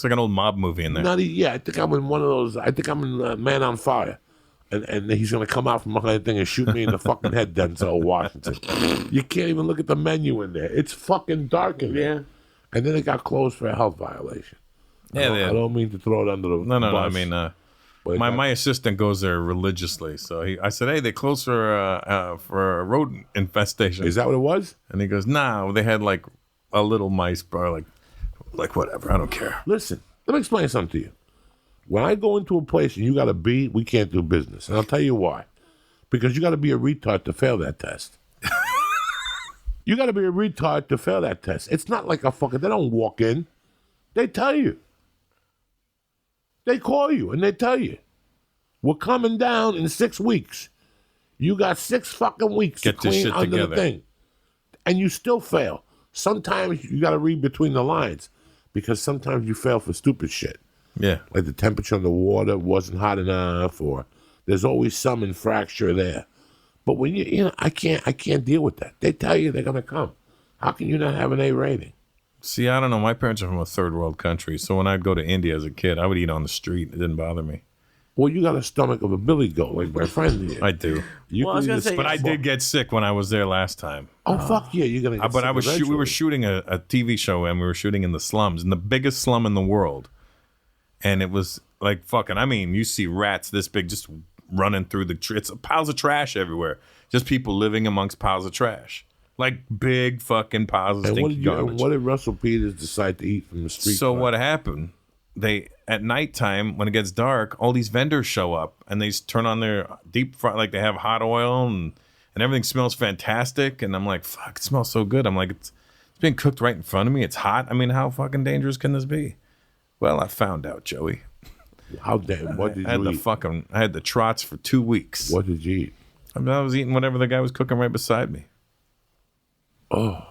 like an old mob movie in there. I think I'm in one of those. I think I'm in Man on Fire, and he's gonna come out from behind the thing and shoot me in the fucking head. Denzel Washington. You can't even look at the menu in there. It's fucking dark in there. And then it got closed for a health violation. Yeah, I don't mean to throw it under the no. bus. I mean, but my assistant goes there religiously. So I said, hey, they closed for a rodent infestation. Is that what it was? And he goes, nah, they had like a little mice, bro. Like whatever. I don't care. Listen, let me explain something to you. When I go into a place and you got to be, we can't do business. And I'll tell you why. Because you got to be a retard to fail that test. You got to be a retard to fail that test. It's not like they don't walk in. They tell you. They call you and they tell you. We're coming down in 6 weeks. You got 6 fucking weeks Get to this clean shit under together. the thing. And you still fail. Sometimes you got to read between the lines because sometimes you fail for stupid shit. Yeah. Like the temperature on the water wasn't hot enough, or there's always some infraction there. But when I can't deal with that. They tell you they're gonna come. How can you not have an A rating? See, I don't know. My parents are from a third world country, so when I'd go to India as a kid, I would eat on the street. It didn't bother me. Well, you got a stomach of a billy goat, like my friend did. I do. You Well, I was can gonna eat a say- But I did get sick when I was there last time. Oh fuck yeah, you're gonna. Get But sick we were eventually. shooting a TV show, and we were shooting in the slums, in the biggest slum in the world. And it was like fucking, I mean, you see rats this big just running through it's piles of trash everywhere. Just people living amongst piles of trash. Like big fucking piles of And stinky garbage. what did Russell Peters decide to eat from the street? So card? what happened? They at nighttime when it gets dark, all these vendors show up and they turn on their deep fry, like they have hot oil and everything smells fantastic. And I'm like, fuck, it smells so good. I'm like, it's being cooked right in front of me. It's hot. I mean, how fucking dangerous can this be? Well, I found out, Joey. How damn? What did I had you eat? I had the trots for 2 weeks. What did you eat? I mean, I was eating whatever the guy was cooking right beside me. Oh,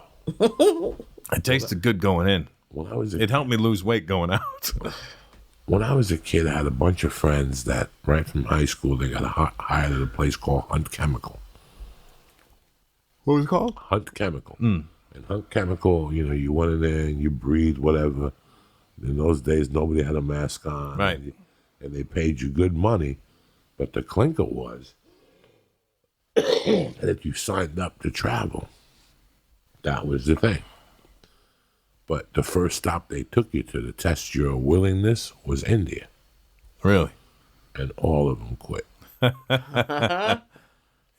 It tasted good going in. when I was a It helped me lose weight going out. When I was a kid, I had a bunch of friends that right from high school they got hired at a place called Hunt Chemical. What was it called? Hunt Chemical. And Hunt Chemical, you went in there and you breathed whatever. In those days, nobody had a mask on. Right. And they paid you good money. But the clinker was that if you signed up to travel, that was the thing. But the first stop they took you to test your willingness was India. Really? And all of them quit. Yeah,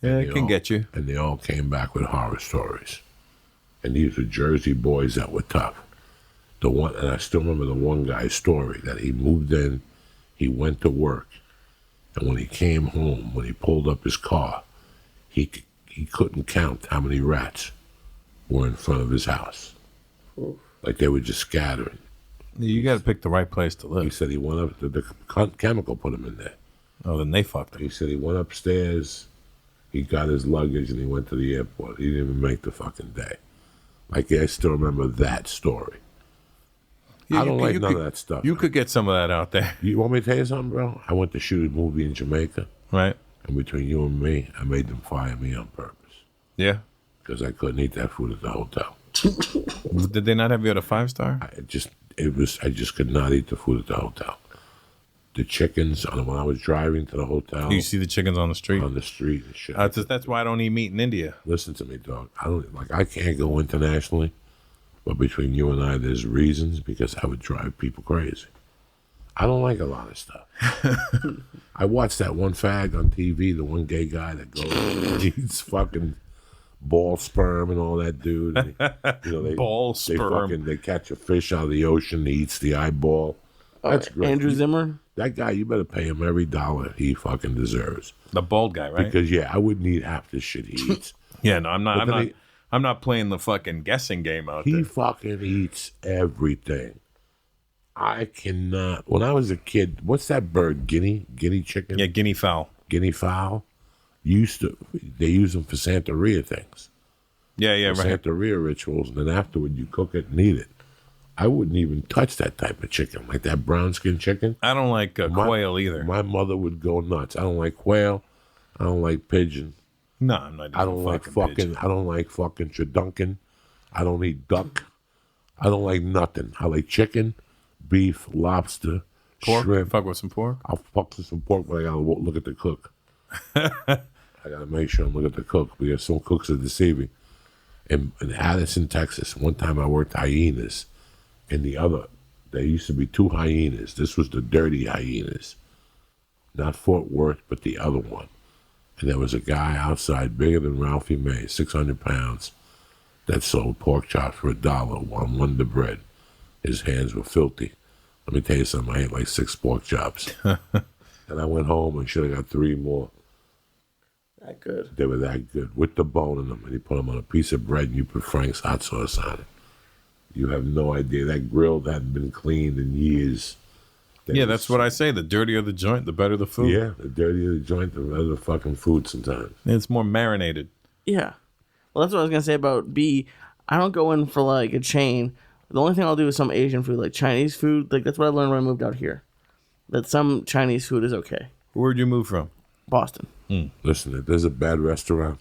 it can get you. And they all came back with horror stories. And these were Jersey boys that were tough. And I still remember the one guy's story that he moved in, he went to work, and when he came home, when he pulled up his car, he couldn't count how many rats were in front of his house. Like they were just scattering. You got to pick the right place to He live. said he went up, the chemical put him in there. Oh, then they fucked him. He said he went upstairs, he got his luggage, and he went to the airport. He didn't even make the fucking day. Like, I still remember that story. I don't like none of that stuff. You could get some of that out there, You want me to tell you something, bro? I went to shoot a movie in Jamaica, right? and between you and me, I made them fire me on purpose Yeah. because I couldn't eat that food at the hotel. Did they not have you at a 5-star? I just could not eat the food at the hotel. The chickens, when I was driving to the hotel, You see the chickens on the street. on the street and shit. That's why I don't eat meat in India. Listen to me, dog. I can't go internationally, but between you and I, there's reasons because I would drive people crazy. I don't like a lot of stuff. I watched that one fag on TV, the one gay guy that goes and eats fucking ball sperm and all that, dude. And they, Ball they sperm. they catch a fish out of the ocean. He eats the eyeball. That's great. Andrew Zimmer. That guy, you better pay him every dollar he fucking deserves. The bald guy, right? Because I wouldn't eat half the shit he eats. Yeah, no, I'm not. But I'm then not. I'm not playing the fucking guessing game out He there. fucking eats everything. I cannot. When I was a kid, what's that bird? Guinea chicken? Yeah, guinea fowl. Guinea fowl. They use them for Santeria things. Yeah, right. Santeria rituals, and then afterward you cook it and eat it. I wouldn't even touch that type of chicken, like that brown skin chicken. I don't like quail either. My mother would go nuts. I don't like quail. I don't like pigeon. No, I'm not. Eating I don't like pigeon. I don't like fucking turduncan. I don't eat duck. I don't like nothing. I like chicken, beef, lobster, pork. shrimp. Fuck with some pork. I'll fuck with some pork, but I gotta look at the cook. I gotta make sure I'm looking at the cook because some cooks are deceiving. In Addison, Texas, one time I worked hyenas, and the There used to be 2 hyenas. This was the dirty hyenas. Not Fort Worth, but the other one. And there was a guy outside bigger than Ralphie May, 600 pounds, that sold pork chops for $1 on Wonder Bread. His hands were filthy. Let me tell you something. I ate like 6 pork chops. And I went home and should have got 3 more. That good. They were that good, with the bone in them. And you put them on a piece of bread and you put Frank's hot sauce on it. You have no idea. That grill hadn't been cleaned in years. That's what I say. The dirtier the joint, the better the food. Yeah, the dirtier the joint, the better the fucking food sometimes. It's more marinated. Yeah. Well, that's what I was going to say about B. I don't go in for like a chain. The only thing I'll do is some Asian food, like Chinese food. Like that's what I learned when I moved out here. That some Chinese food is okay. Where'd you move from? Boston. Listen, if there's a bad restaurant,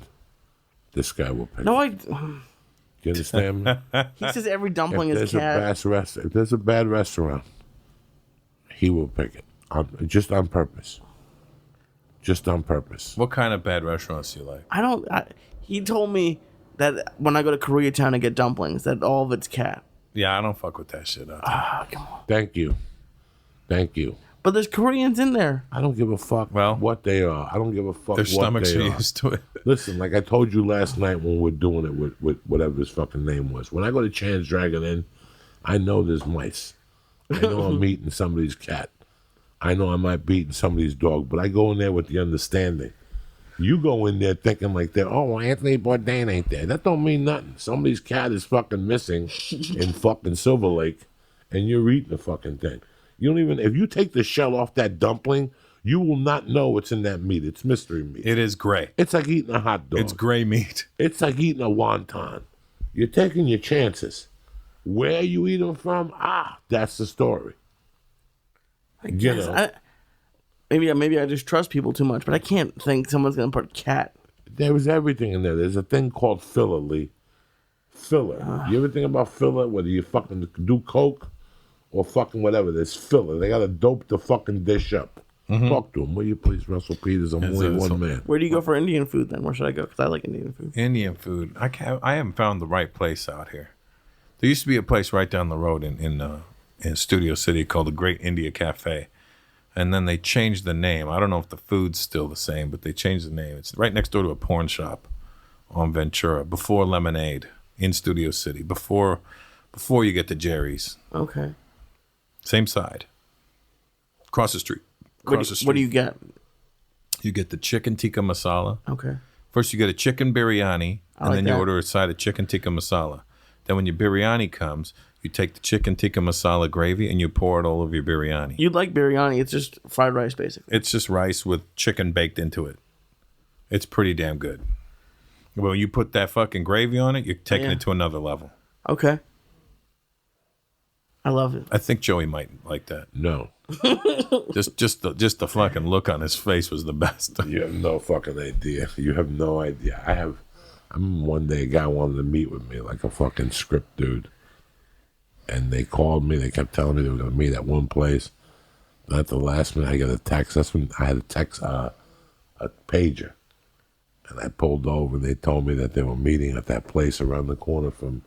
this guy will pay. No, You understand me? he says every dumpling If is there's cat. if there's a bad restaurant, he will pick it. Just on purpose. Just on purpose. What kind of bad restaurants do you like? He told me that when I go to Koreatown and get dumplings, that all of it's cat. Yeah, I don't fuck with that shit. Come on. Thank you. Thank you. But there's Koreans in there. I don't give a fuck Well, what they are. I don't give a fuck Their what stomachs they are are. used to it. Listen, like I told you last night when we were doing it with whatever his fucking name was. When I go to Chan's Dragon Inn, I know there's mice. I know I'm eating somebody's cat. I know I might be eating somebody's dog, but I go in there with the understanding. You go in there thinking like that, oh, Anthony Bourdain ain't there. That don't mean nothing. Somebody's cat is fucking missing in fucking Silver Lake, and you're eating the fucking thing. You don't even, if you take the shell off that dumpling, you will not know what's in that meat. It's mystery meat. It is gray. It's like eating a hot dog. It's gray meat. It's like eating a wonton. You're taking your chances. Where you eat them from, that's the story. You know, Maybe I just trust people too much, but I can't think someone's gonna put cat. there was everything in there. There's a thing called filler, Lee. Filler. You ever think about filler? Whether you fucking do coke or fucking whatever, there's filler. They gotta dope the fucking dish up. Talk to him, will you please, Russell Peters? I'm only one man. Where do you go for Indian food then? Where should I go? Because I like Indian food. Indian food. I haven't found the right place out here. There used to be a place right down the road in Studio City called the Great India Cafe. And then they changed the name. I don't know if the food's still the same, but they changed the name. It's right next door to a porn shop on Ventura, before Lemonade in Studio City, before you get to Jerry's. Okay. Same side. Across the street. What do you get? You get the chicken tikka masala. Okay. First, you get a chicken biryani, and like then you that. order a side of chicken tikka masala. Then when your biryani comes, you take the chicken tikka masala gravy and you pour it all over your biryani. You like biryani? It's just fried rice, basically. It's just rice with chicken baked into it. It's pretty damn good. When you put that fucking gravy on it, you're taking it to another level. Okay. I love it. I think Joey might like that. No. Just the fucking look on his face was the best. You have no fucking idea. You have no idea. I remember one day a guy wanted to meet with me, like a fucking script dude. And they called me. They kept telling me they were going to meet at one place. And at the last minute, I got a text. That's when I had a text, a pager. And I pulled over. And they told me that they were meeting at that place around the corner from...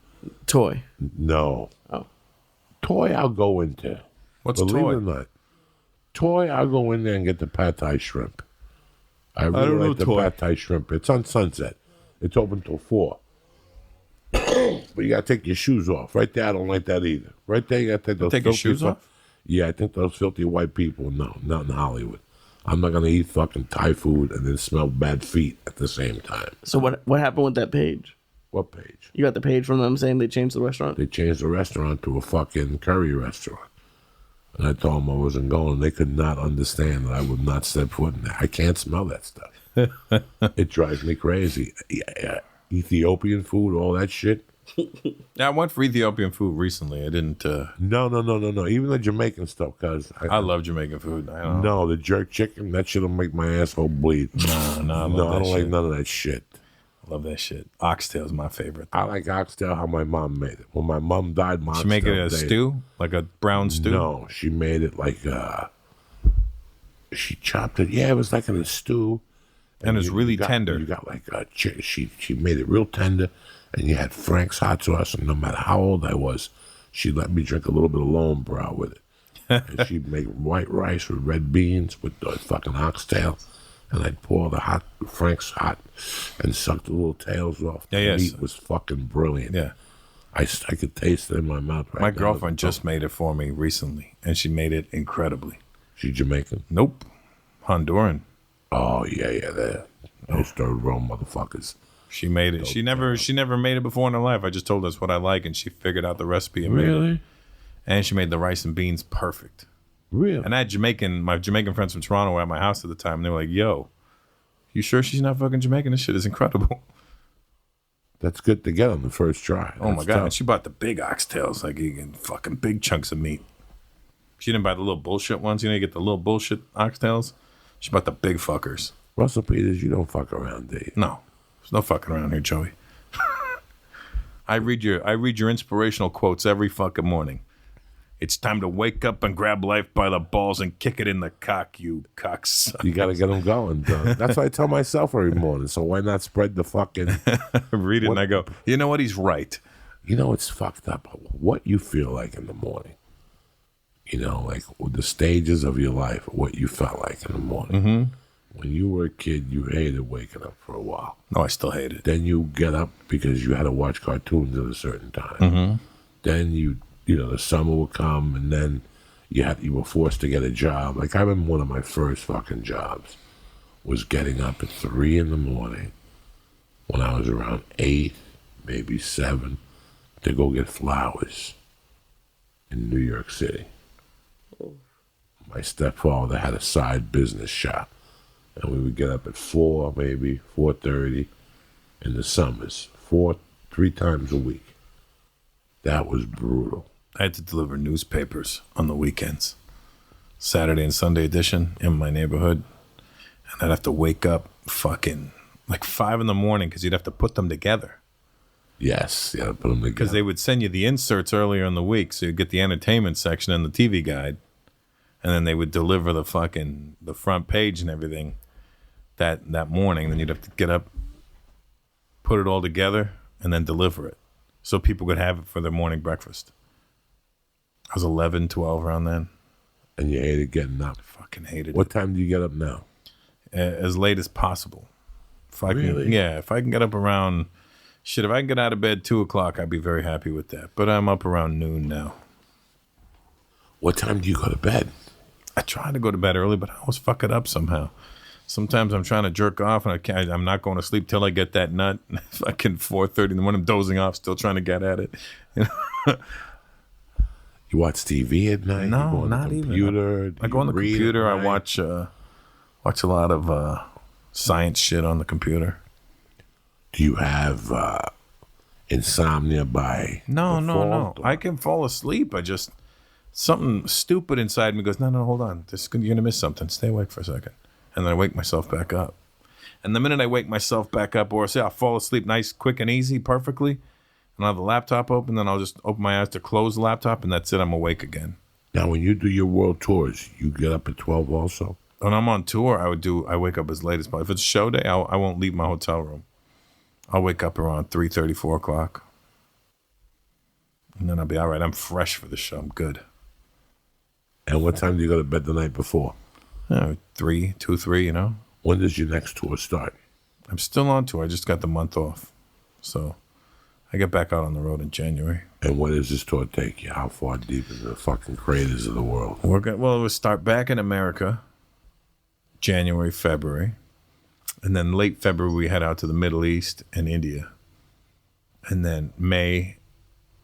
Toy. No. Oh. Toy, I'll go into. What's Believe Toy? it or not. Toy, I'll go in there and get the pad thai shrimp. I don't really know like the Toy. pad thai shrimp. It's on Sunset. It's open till 4. But you got to take your shoes off. Right there, I don't like that either. Right there, you got to take those Take your filthy shoes off? Yeah, I think those filthy white people, no, not in Hollywood. I'm not going to eat fucking Thai food and then smell bad feet at the same time. So what happened with that page? What page? You got the page from them saying they changed the restaurant? They changed the restaurant to a fucking curry restaurant. And I told them I wasn't going. They could not understand that I would not step foot in there. I can't smell that stuff. It drives me crazy. Ethiopian food, all that shit. Yeah, I went for Ethiopian food recently. I didn't. No. Even the Jamaican stuff, cuz. I love Jamaican food. I don't know. No, the jerk chicken, that shit'll make my asshole bleed. No, I No, love I that don't like shit. none of that shit. Love that shit. Oxtail's my favorite. I like oxtail how my mom made it. When my mom died, my She make it a oxtail died. stew, like a brown stew. No, she made it like she chopped it. Yeah, it was like in a stew. And it's really tender. You got like she made it real tender, and you had Frank's hot sauce. And no matter how old I was, She'd let me drink a little bit of Lone Brow with it. And she'd make white rice with red beans with the fucking oxtail. And I'd pour the hot, Frank's hot, and suck the little tails off. Yeah, the yes. meat was fucking brilliant. Yeah. I could taste it in my mouth right My now. girlfriend just made it for me recently, and she made it incredibly. She Jamaican? Nope. Honduran. Oh, yeah, those third world motherfuckers. She made it. She never made it before in her life. I just told her that's what I like, and she figured out the recipe and made it. And she made the rice and beans perfect. Really? And I had my Jamaican friends from Toronto were at my house at the time, and they were like, yo, you sure she's not fucking Jamaican? This shit is incredible. That's good to get on the first try. Oh, my That's God. tough. And she bought the big oxtails, like eating fucking big chunks of meat. She didn't buy the little bullshit ones. You know, you get the little bullshit oxtails. She bought the big fuckers. Russell Peters, you don't fuck around, do you? No. There's no fucking around here, Joey. I read your inspirational quotes every fucking morning. It's time to wake up and grab life by the balls and kick it in the cock, you cocksucker. You got to get them going. That's what I tell myself every morning. So why not spread the fucking... I read it and I go, you know what? He's right. You know, it's fucked up. What you feel like in the morning. You know, like the stages of your life, what you felt like in the morning. Mm-hmm. When you were a kid, you hated waking up for a while. No, I still hate it. Then you get up because you had to watch cartoons at a certain time. Mm-hmm. Then you know, the summer would come, and then you were forced to get a job. Like I remember one of my first fucking jobs was getting up at 3 a.m. when I was around 8, maybe 7, to go get flowers in New York City. My stepfather had a side business shop, and we would get up at 4, maybe 4:30 in the summers, 3 times a week. That was brutal. I had to deliver newspapers on the weekends, Saturday and Sunday edition in my neighborhood. And I'd have to wake up fucking like 5 in the morning because you'd have to put them together. Yes, yeah, put them together. Because they would send you the inserts earlier in the week, so you'd get the entertainment section and the TV guide. And then they would deliver the front page and everything that morning. Then you'd have to get up, put it all together, and then deliver it so people could have it for their morning breakfast. I was 11, 12 around then. And you hated getting up. I fucking hated it. What time do you get up now? As late as possible. If I Really? can, yeah, if I can get up around, if I can get out of bed 2 o'clock, I'd be very happy with that. But I'm up around noon now. What time do you go to bed? I try to go to bed early, but I always fuck it up somehow. Sometimes I'm trying to jerk off and I'm not going to sleep till I get that nut. Fucking 4:30 in the morning, I'm dozing off, still trying to get at it. You know? You watch TV at night? No, you go on not the even. computer? I go on the Do you read computer. at I night? watch a lot of science shit on the computer. Do you have insomnia by No. default, or- I can fall asleep. Something stupid inside me goes, no, hold on. You're going to miss something. Stay awake for a second. And then I wake myself back up. And the minute I wake myself back up, or say I'll fall asleep nice, quick and easy, perfectly, and I'll have the laptop open, then I'll just open my eyes to close the laptop, and that's it. I'm awake again. Now, when you do your world tours, you get up at 12 also? When I'm on tour, I wake up as late as possible. If it's show day, I won't leave my hotel room. I'll wake up around 3:30, 4 o'clock. And then I'll be all right. I'm fresh for the show. I'm good. And what time do you go to bed the night before? 2, 3, you know. When does your next tour start? I'm still on tour. I just got the month off. So I get back out on the road in January. And where does this tour take you? How far deep into the fucking craters of the world? We'll start back in America, January, February. And then late February, we head out to the Middle East and India. And then May.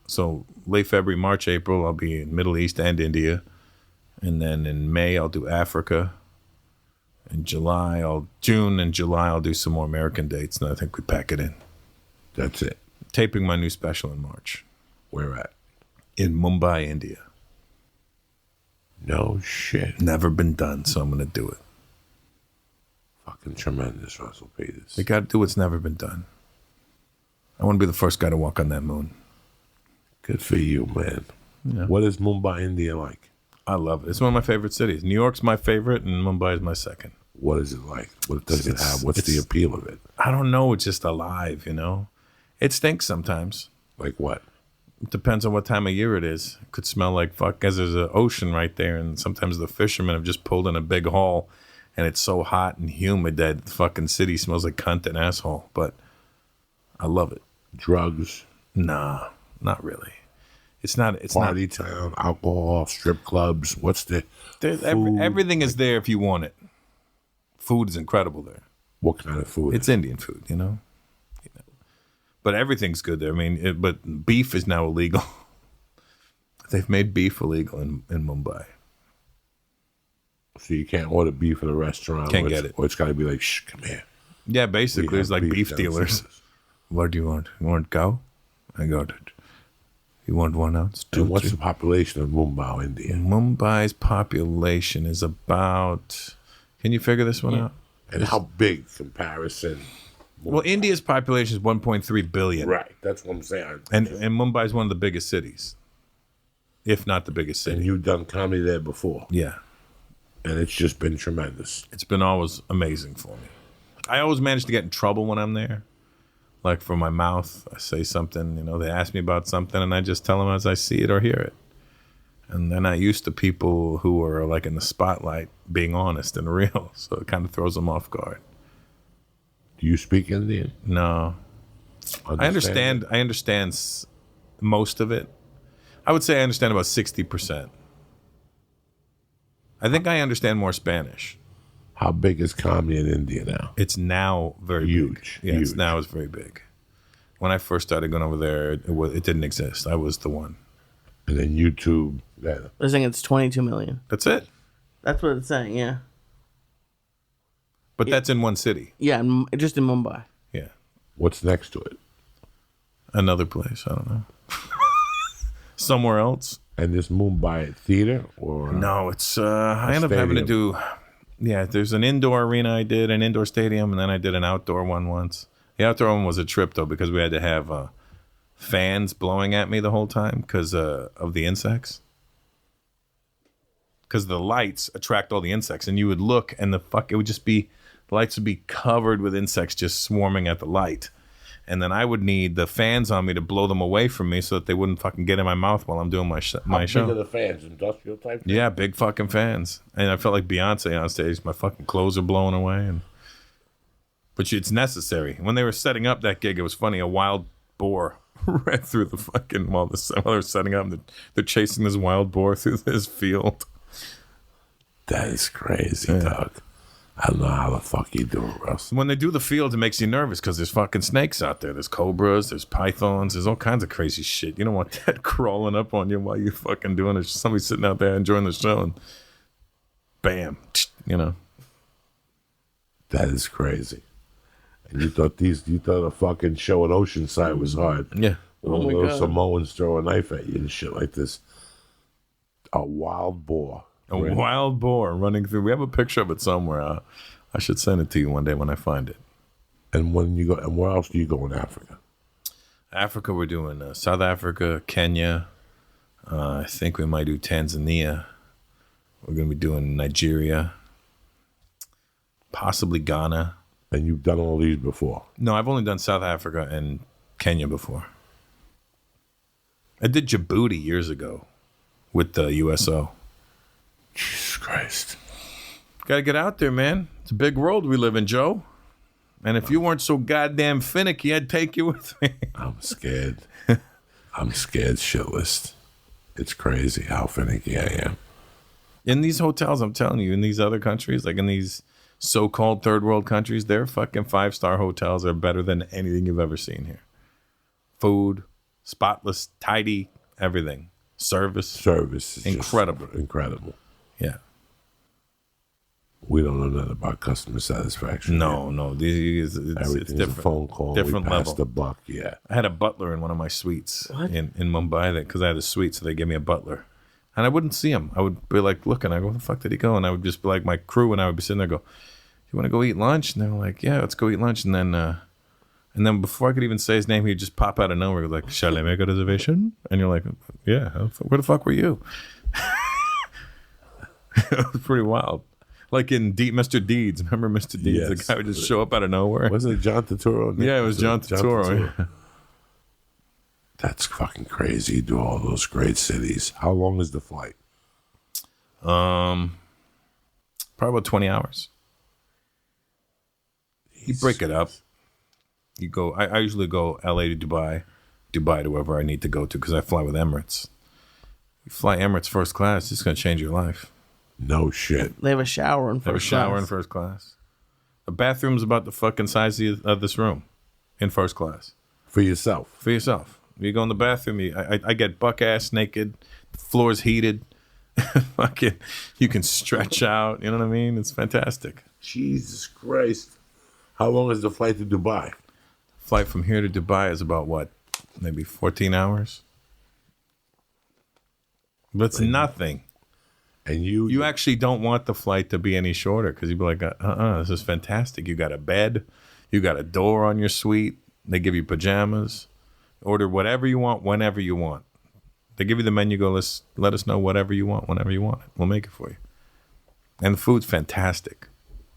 So late February, March, April, I'll be in Middle East and India. And then in May, I'll do Africa. In June and July, I'll do some more American dates. And I think we pack it in. That's it. Taping my new special in March. Where at? In Mumbai, India. No shit. Never been done, so I'm going to do it. Fucking tremendous, Russell Peters. They got to do what's never been done. I want to be the first guy to walk on that moon. Good for you, man. Yeah. What is Mumbai, India like? I love it. It's one of my favorite cities. New York's my favorite, and Mumbai is my second. What is it like? What does it have? What's the it's- appeal of it? I don't know. It's just alive, you know? It stinks sometimes. Like what? It depends on what time of year it is. It could smell like fuck, because there's an ocean right there, and sometimes the fishermen have just pulled in a big haul, and it's so hot and humid that the fucking city smells like cunt and asshole. But I love it. Drugs. Nah, not really. It's not. It's Party town, alcohol, strip clubs. What's the everything is there if you want it. Food is incredible there. What kind of food? It's Indian food, you know. But everything's good there. I mean, but beef is now illegal. They've made beef illegal in Mumbai. So you can't order beef at a restaurant. Can't get it. Or it's got to be like, shh, come here. Yeah, basically, it's like beef dealers. What do you want? You want cow? I got it. You want 1 ounce? And what's the population of Mumbai, India? Mumbai's population is about... Can you figure this one out? And how big comparison? Well, India's population is 1.3 billion. Right, that's what I'm saying. And Mumbai is one of the biggest cities, if not the biggest And city. you've done comedy there before. Yeah. And it's just been tremendous. It's been always amazing for me. I always manage to get in trouble when I'm there. Like for my mouth, I say something, you know, they ask me about something and I just tell them as I see it or hear it. And they're not used to people who are like in the spotlight being honest and real. So it kind of throws them off guard. Do you speak Indian? No. I understand most of it. I would say I understand about 60%. I think I understand more Spanish. How big is comedy in India now? It's now very Huge. big. Yeah, Huge. it's very big. When I first started going over there, it didn't exist. I was the one. And then YouTube. They're saying it's 22 million. That's it. That's what it's saying, yeah. But that's in one city. Yeah, just in Mumbai. Yeah. What's next to it? Another place. I don't know. Somewhere else. And this Mumbai theater or No, it's I end up having to do. Yeah, there's an indoor arena I did, an indoor stadium, and then I did an outdoor one once. The outdoor one was a trip though because we had to have fans blowing at me the whole time because of the insects. Because the lights attract all the insects, and you would look, and it would just be the lights would be covered with insects just swarming at the light. And then I would need the fans on me to blow them away from me so that they wouldn't fucking get in my mouth while I'm doing my show. How big are the fans? Industrial type? Yeah, big fucking fans. And I felt like Beyonce on stage. My fucking clothes are blowing away. But it's necessary. When they were setting up that gig, it was funny. A wild boar ran through the fucking... While they're setting up, they're chasing this wild boar through this field. That is crazy, dog. I don't know how the fuck you do it, Russ. When they do the field, it makes you nervous because there's fucking snakes out there. There's cobras, there's pythons, there's all kinds of crazy shit. You don't want that crawling up on you while you're fucking doing it. Somebody's sitting out there enjoying the show and bam, you know. That is crazy. And you thought a fucking show in Oceanside was hard. Yeah. All those Samoans throw a knife at you and shit like this. A wild boar. A wild boar running through. We have a picture of it somewhere. I should send it to you one day when I find it. And when you go, and where else do you go in Africa? Africa, we're doing South Africa, Kenya. I think we might do Tanzania. We're going to be doing Nigeria, possibly Ghana. And you've done all these before? No, I've only done South Africa and Kenya before. I did Djibouti years ago with the USO. Jesus Christ. Got to get out there, man. It's a big world we live in, Joe. And if you weren't so goddamn finicky, I'd take you with me. I'm scared. I'm scared shitless. It's crazy how finicky I am. In these hotels, I'm telling you, in these other countries, like in these so-called third world countries, their fucking 5-star hotels are better than anything you've ever seen here. Food, spotless, tidy, everything. Service is incredible. Incredible. Yeah. We don't know nothing about customer satisfaction. No. It's different. A phone call. Different we level. passed the buck, yeah. I had a butler in one of my suites in Mumbai because I had a suite, so they gave me a butler. And I wouldn't see him. I would be like looking. I go, where the fuck did he go? And I would just be like my crew, and I would be sitting there go, you want to go eat lunch? And they were like, yeah, let's go eat lunch. And then before I could even say his name, he'd just pop out of nowhere like, shall I make a reservation? And you're like, yeah, where the fuck were you? It was pretty wild. Like in Mr. Deeds. Remember Mr. Deeds? Yes. The guy would just show up out of nowhere. Wasn't it John Turturro? Yeah, it was John Turturro. Yeah. That's fucking crazy. You do all those great cities. How long is the flight? Probably about 20 hours. You break it up. You go. I usually go LA to Dubai to wherever I need to go to because I fly with Emirates. You fly Emirates first class, it's going to change your life. No shit. They have a shower in first class. In first class. The bathroom's about the fucking size of this room in first class. For yourself. For yourself. You go in the bathroom, I get buck ass naked, the floor's heated. Fucking, you can stretch out, you know what I mean? It's fantastic. Jesus Christ. How long is the flight to Dubai? Flight from here to Dubai is about what? Maybe 14 hours? But it's nothing. And you actually don't want the flight to be any shorter because you'd be like, this is fantastic. You got a bed, you got a door on your suite, they give you pajamas, order whatever you want, whenever you want. They give you the menu, go, let us know whatever you want, whenever you want it. We'll make it for you. And the food's fantastic.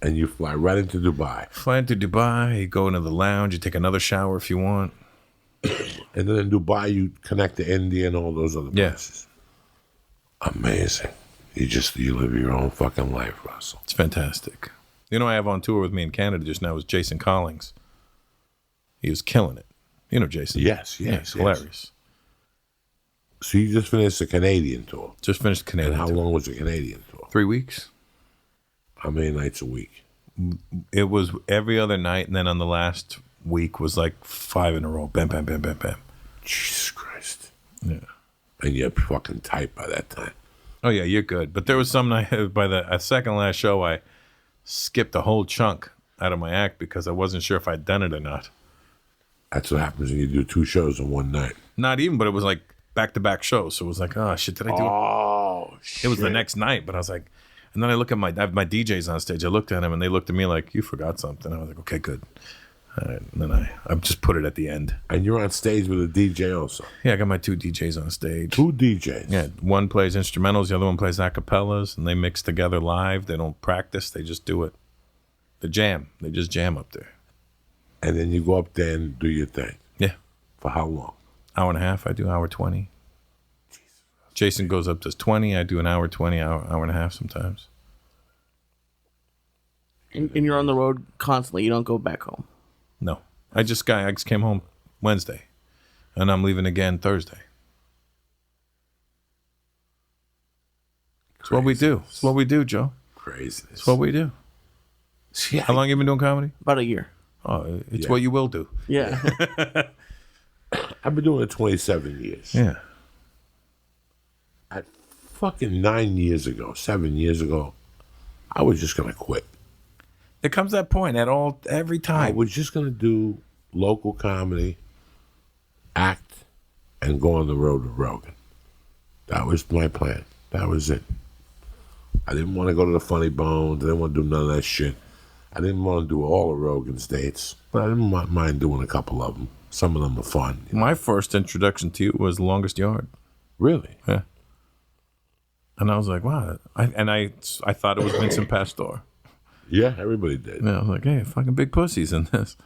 And you fly right into Dubai. Fly into Dubai, you go into the lounge, you take another shower if you want. And then in Dubai, you connect to India and all those other places. Amazing. You live your own fucking life, Russell. It's fantastic. You know, I have on tour with me in Canada just now was Jason Collins. He was killing it. You know Jason. Yes. Hilarious. So you just finished the Canadian tour. Just finished the Canadian tour. And how long was the Canadian tour? 3 weeks. How many nights a week? It was every other night, and then on the last week was like 5 in a row. Bam, bam, bam, bam, bam. Jesus Christ. Yeah. And you're fucking tight by that time. Oh, yeah, you're good. But there was some night, by the second last show, I skipped a whole chunk out of my act because I wasn't sure if I'd done it or not. That's what happens when you do 2 shows in one night. Not even, but it was like back-to-back shows. So it was like, oh, shit, did I do it? Oh, shit. It was the next night, but I was like, and then I look at I have my DJs on stage. I looked at them, and they looked at me like, you forgot something. I was like, okay, good. All right. And then I just put it at the end. And you're on stage with a DJ also? Yeah, I got my 2 DJs on stage. 2 DJs? Yeah, one plays instrumentals, the other one plays acapellas, and they mix together live. They don't practice. They just do it. The jam. They just jam up there. And then you go up there and do your thing? Yeah. For how long? Hour and a half. I do hour 20. Jesus. Jason goes up to 20. I do an hour 20, hour and a half sometimes. And you're on the road constantly. You don't go back home. No. I just came home Wednesday, and I'm leaving again Thursday. It's what we do. It's what we do, Joe. Craziness. It's what we do. Yeah. How long you been doing comedy? About a year. Oh, it's what you will do. Yeah. I've been doing it 27 years. Yeah. At fucking 7 years ago, I was just going to quit. There comes that point every time. I was just going to do local comedy, act, and go on the road with Rogan. That was my plan. That was it. I didn't want to go to the Funny Bones. I didn't want to do none of that shit. I didn't want to do all of Rogan's dates, but I didn't mind doing a couple of them. Some of them were fun. My first introduction to you was Longest Yard. Really? Yeah. And I was like, wow. I thought it was Vincent Pastore. Yeah, everybody did. Yeah, I was like, hey, fucking big pussies in this.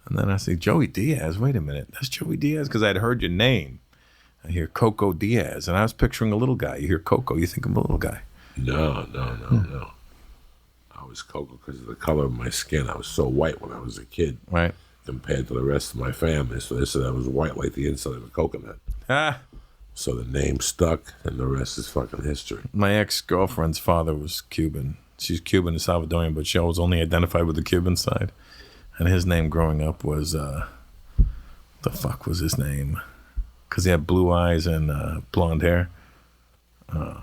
And then I say, Joey Diaz. Wait a minute. That's Joey Diaz? Because I'd heard your name. I hear Coco Diaz. And I was picturing a little guy. You hear Coco, you think of a little guy. No. I was Coco because of the color of my skin. I was so white when I was a kid. Right. Compared to the rest of my family. So they said I was white like the inside of a coconut. Ah. So the name stuck, and the rest is fucking history. My ex-girlfriend's father was Cuban. She's Cuban and Salvadorian, but she always only identified with the Cuban side. And his name growing up was, the fuck was his name? Because he had blue eyes and blonde hair. Yeah,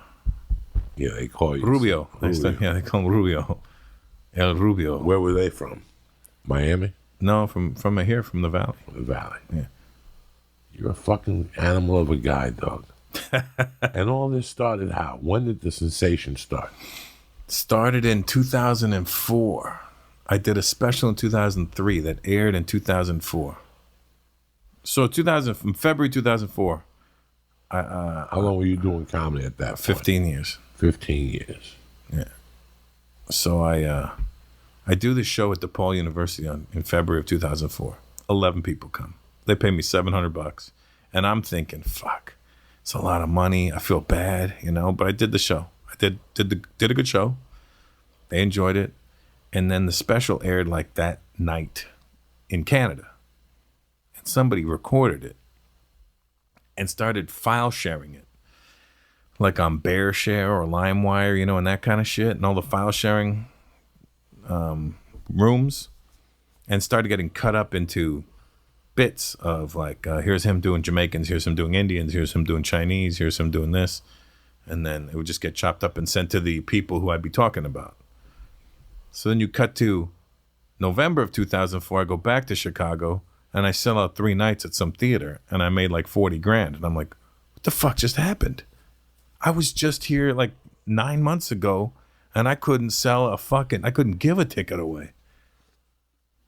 they call you Rubio. They call him Rubio. El Rubio. Where were they from? Miami? No, from here, from the Valley. From the Valley. Yeah. You're a fucking animal of a guy, dog. And all this started how? When did the sensation start? Started in 2004. I did a special in 2003 that aired in 2004. So from February 2004. How long were you doing comedy at that point? 15 years. 15 years. Yeah. So I do this show at DePaul University in February of 2004. 11 people come. They pay me $700, And I'm thinking, fuck, it's a lot of money. I feel bad, you know, but I did the show. I did a good show. They enjoyed it. And then the special aired like that night in Canada. And somebody recorded it and started file sharing it. Like on BearShare or LimeWire, you know, and that kind of shit. And all the file sharing rooms. And started getting cut up into bits of like, here's him doing Jamaicans, here's him doing Indians, here's him doing Chinese, here's him doing this. And then it would just get chopped up and sent to the people who I'd be talking about. So then you cut to November of 2004. I go back to Chicago and I sell out 3 nights at some theater and I made like 40 grand. And I'm like, what the fuck just happened? I was just here like 9 months ago and I couldn't I couldn't give a ticket away.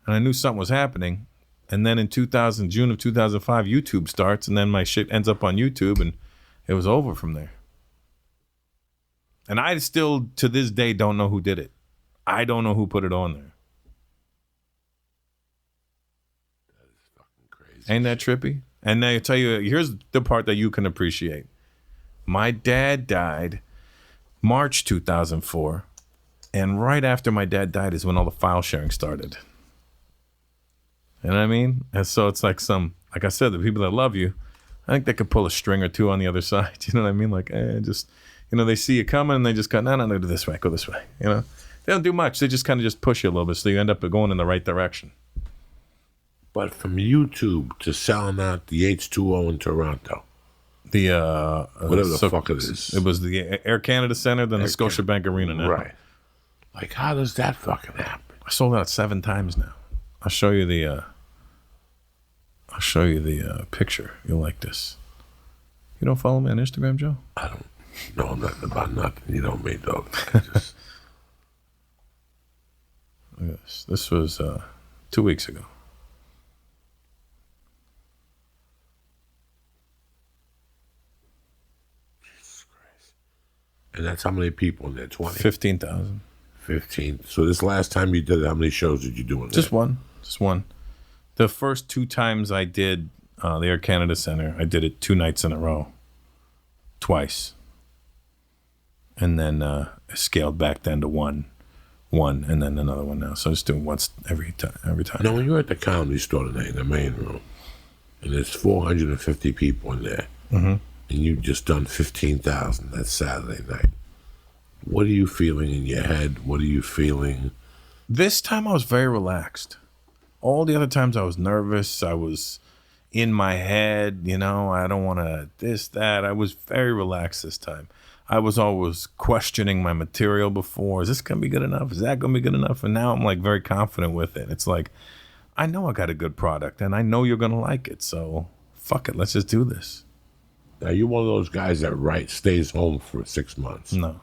And I knew something was happening. And then in June of 2005, YouTube starts and then my shit ends up on YouTube and it was over from there. And I still, to this day, don't know who did it. I don't know who put it on there. That is fucking crazy. Ain't that trippy? And I tell you, here's the part that you can appreciate. My dad died March 2004. And right after my dad died is when all the file sharing started. You know what I mean? And so it's like like I said, the people that love you, I think they could pull a string or two on the other side. You know what I mean? Like, just, you know, they see you coming and they just go, no, go this way, go this way. You know? They don't do much. They just kind of just push you a little bit so you end up going in the right direction. But from YouTube to selling out the H2O in Toronto. The whatever the fuck it is. It was the Air Canada Center, then the Scotiabank Arena now. Right. Like, how does that fucking happen? I sold out 7 times now. I'll show you the picture. You'll like this. You don't follow me on Instagram, Joe? I don't know nothing about nothing. You know me, dog. Look at this. This was 2 weeks ago. Jesus Christ. And that's how many people in there? 20? 15,000. 15. So this last time you did it, how many shows did you do in there? Just one. The first 2 times I did the Air Canada Center, I did it 2 nights in a row. Twice. And then I scaled back then to one, and then another one now. So I'm just doing once every time. Now, when you're at the comedy store today in the main room, and there's 450 people in there, and you've just done 15,000, that's Saturday night. What are you feeling in your head? What are you feeling? This time I was very relaxed. All the other times I was nervous. I was in my head, you know, I don't want to this, that. I was very relaxed this time. I was always questioning my material before. Is this going to be good enough? Is that going to be good enough? And now I'm like very confident with it. It's like, I know I got a good product and I know you're going to like it. So fuck it. Let's just do this. Now, you're one of those guys that stays home for 6 months. No.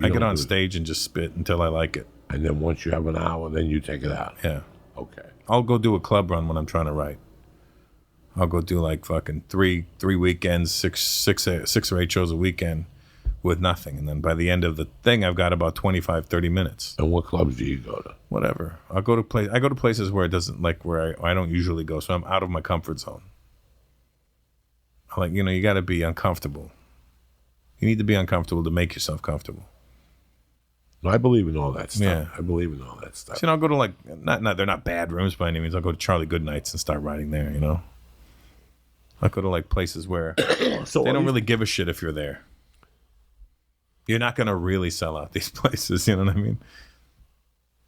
I get on stage and just spit until I like it. And then once you have an hour, then you take it out. Yeah. Okay. I'll go do a club run when I'm trying to write. I'll go do like fucking three weekends, six or 8 shows a weekend with nothing. And then by the end of the thing, I've got about 25, 30 minutes. And what clubs do you go to? Whatever. I go to places where it doesn't, like where I don't usually go. So I'm out of my comfort zone. Like, you know, you got to be uncomfortable. You need to be uncomfortable to make yourself comfortable. No, I believe in all that stuff. Yeah. I believe in all that stuff. So, you know, I'll go to like, not they're not bad rooms by any means. I'll go to Charlie Goodnight's and start writing there, you know. I'll go to like places where So they don't really give a shit if you're there. You're not going to really sell out these places, you know what I mean?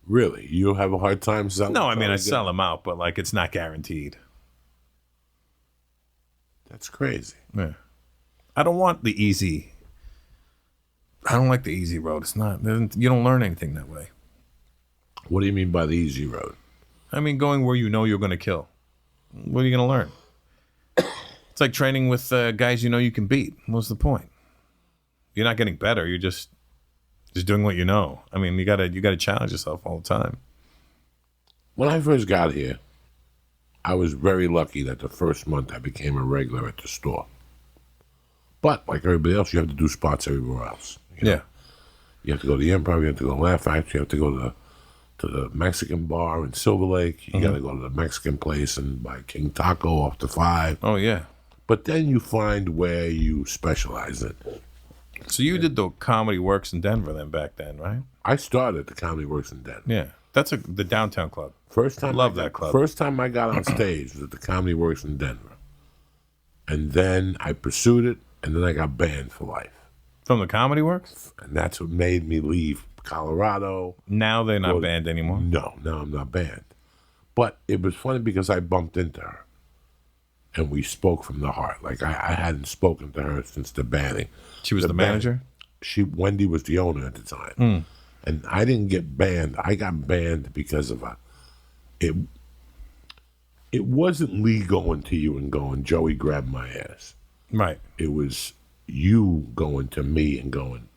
Really? You have a hard time selling? No, I mean, I sell them out, but like it's not guaranteed. That's crazy. Yeah. I don't want the easy. I don't like the easy road. It's not, you don't learn anything that way. What do you mean by the easy road? I mean, going where you know you're going to kill. What are you going to learn? It's like training with guys you know you can beat. What's the point? You're not getting better. You're just doing what you know. I mean, you gotta challenge yourself all the time. When I first got here, I was very lucky that the first month I became a regular at the store. But like everybody else, you have to do spots everywhere else. You know? Yeah. You have to go to the Improv, you have to go to the Laugh Factory, you have to go to the Mexican bar in Silver Lake. You got to go to the Mexican place and buy King Taco off the 5. Oh, yeah. But then you find where you specialize in. So you did the Comedy Works in Denver then back then, right? I started at the Comedy Works in Denver. Yeah. That's the downtown club. First time Love that club. First time I got on stage was at the Comedy Works in Denver. And then I pursued it, and then I got banned for life. From the Comedy Works? And that's what made me leave Colorado. Now they're not banned anymore? No, now I'm not banned. But it was funny because I bumped into her. And we spoke from the heart. Like, I hadn't spoken to her since the banning. She was the manager? Wendy was the owner at the time. And I didn't get banned. I got banned because of it wasn't Lee going to you and going, Joey grabbed my ass. Right. It was you going to me and going,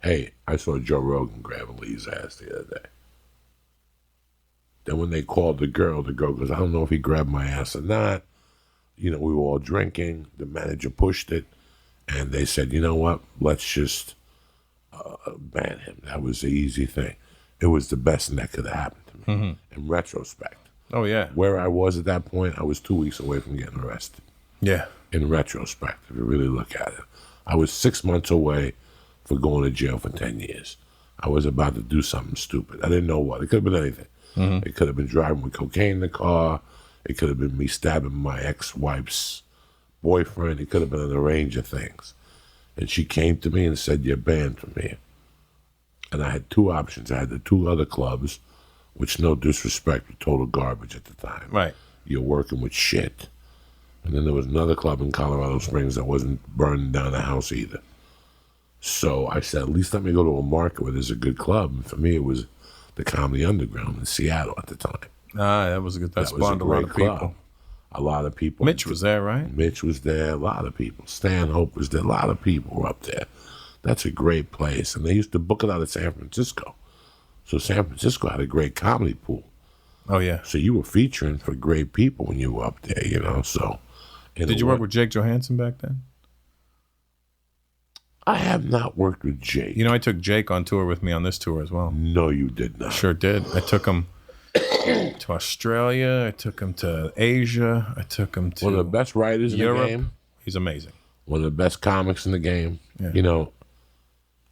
hey, I saw Joe Rogan grabbing Lee's ass the other day. Then when they called the girl goes, I don't know if he grabbed my ass or not. You know, we were all drinking. The manager pushed it. And they said, you know what? Let's just ban him. That was the easy thing. It was the best thing that could have happened to me in retrospect. Oh, yeah. Where I was at that point, I was 2 weeks away from getting arrested. Yeah. In retrospect, if you really look at it. I was 6 months away for going to jail for 10 years. I was about to do something stupid. I didn't know what. It could have been anything. It could have been driving with cocaine in the car. It could have been me stabbing my ex-wife's boyfriend. It could have been a range of things. And she came to me and said, you're banned from here. And I had two options. I had the two other clubs, which, no disrespect, were total garbage at the time. Right. You're working with shit. And then there was another club in Colorado Springs that wasn't burning down the house either. So I said, at least let me go to a market where there's a good club. And for me, it was the Comedy Underground in Seattle at the time. That was a good. That spawned a lot of people. Club. A lot of people. Mitch was there, right? Mitch was there. A lot of people. Stan Hope was there. A lot of people were up there. That's a great place. And they used to book it out of San Francisco. So San Francisco had a great comedy pool. Oh, yeah. So you were featuring for great people when you were up there, you know. So, did you work with Jake Johansson back then? I have not worked with Jake. You know, I took Jake on tour with me on this tour as well. No, you did not. Sure did. I took him to Australia. I took him to Asia. I took him to one of the best writers Europe. in the game. He's amazing. One of the best comics in the game. Yeah. You know,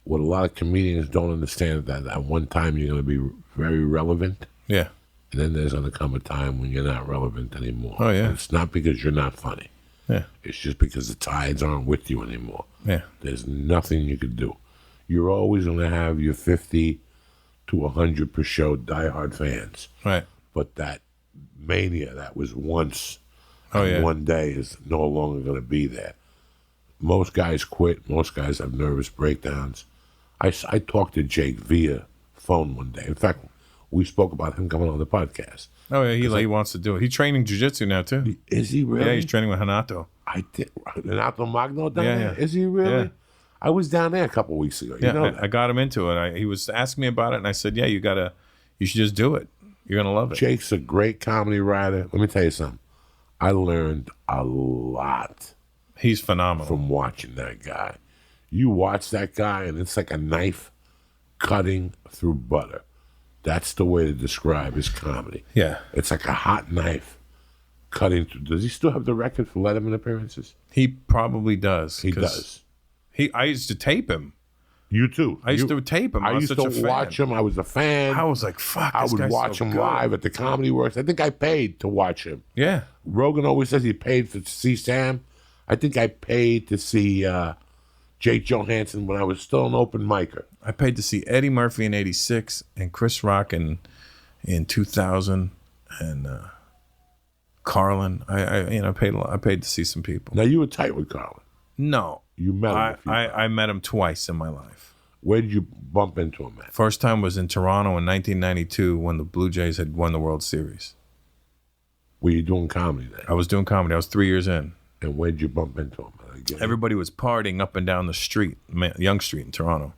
what a lot of comedians don't understand, that at one time you're going to be very relevant. Yeah. And then there's going to come a time when you're not relevant anymore. Oh, yeah. And it's not because you're not funny. Yeah. It's just because the tides aren't with you anymore. Yeah. There's nothing you could do. You're always going to have your 50 to 100 per show diehard fans. Right. But that mania that was once yeah. one day is no longer going to be there. Most guys quit. Most guys have nervous breakdowns. I talked to Jake via phone one day. In fact, we spoke about him coming on the podcast. Oh, yeah, he wants to do it. He's training jiu-jitsu now, too. Is he really? Yeah, he's training with Hanato. I did. Renato Magno down Yeah, there? yeah. Is he really? Yeah. I was down there a couple of weeks ago. You know that. I got him into it. He was asking me about it, and I said, yeah, you should just do it. You're going to love it. Jake's a great comedy writer. Let me tell you something. I learned a lot. He's phenomenal. From watching that guy. You watch that guy, and it's like a knife cutting through butter. That's the way to describe his comedy. Yeah. It's like a hot knife cutting through. Does he still have the record for Letterman appearances? He probably does. He does. I used to tape him. You too. I used to tape him. I used to watch him. I was a fan. I was like, fuck, I would watch him live at the Comedy Works. I think I paid to watch him. Yeah. Rogan always says he paid to see Sam. I think I paid to see Jake Johansson when I was still an open micer. I paid to see Eddie Murphy in '86 and Chris Rock in 2000 and Carlin. I paid to see some people. Now you were tight with Carlin. No, you met him. I met him twice in my life. Where did you bump into him at? First time was in Toronto in 1992 when the Blue Jays had won the World Series. Were you doing comedy then? I was doing comedy. I was 3 years in. And where did you bump into him? Everybody was partying up and down the street, Yonge Street in Toronto.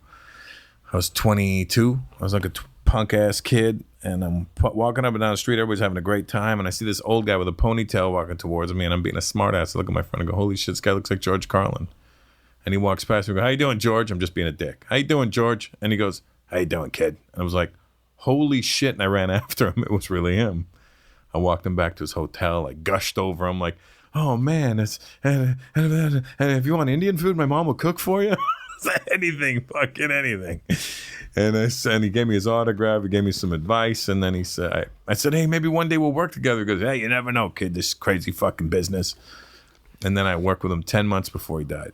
I was 22. I was like a punk-ass kid, and I'm walking up and down the street. Everybody's having a great time, and I see this old guy with a ponytail walking towards me, and I'm being a smartass. I look at my friend and go, holy shit, this guy looks like George Carlin. And he walks past me and I go, how you doing, George? I'm just being a dick. How you doing, George? And he goes, how you doing, kid? And I was like, holy shit, and I ran after him. It was really him. I walked him back to his hotel. I gushed over him like, oh man, and if you want Indian food, my mom will cook for you. Anything, fucking anything. And he gave me his autograph. He gave me some advice, and then he said, I said, hey, maybe one day we'll work together. He goes, hey, you never know, kid. This crazy fucking business. And then I worked with him 10 months before he died.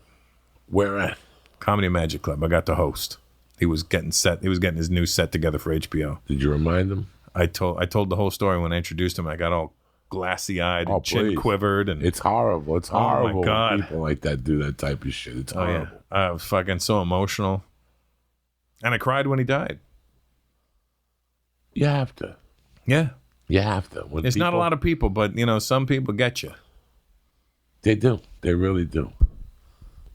Where at? Comedy Magic Club. I got to host. He was getting his new set together for HBO. Did you remind him? I told the whole story when I introduced him. I got all glassy-eyed and chin please. quivered. And It's horrible. It's Oh, my horrible God. when people like that do that type of shit. It's oh horrible. yeah, I was fucking so emotional. And I cried when he died. You have to. Yeah. You have to. When It's not a lot of people, but, some people get you. They do. They really do.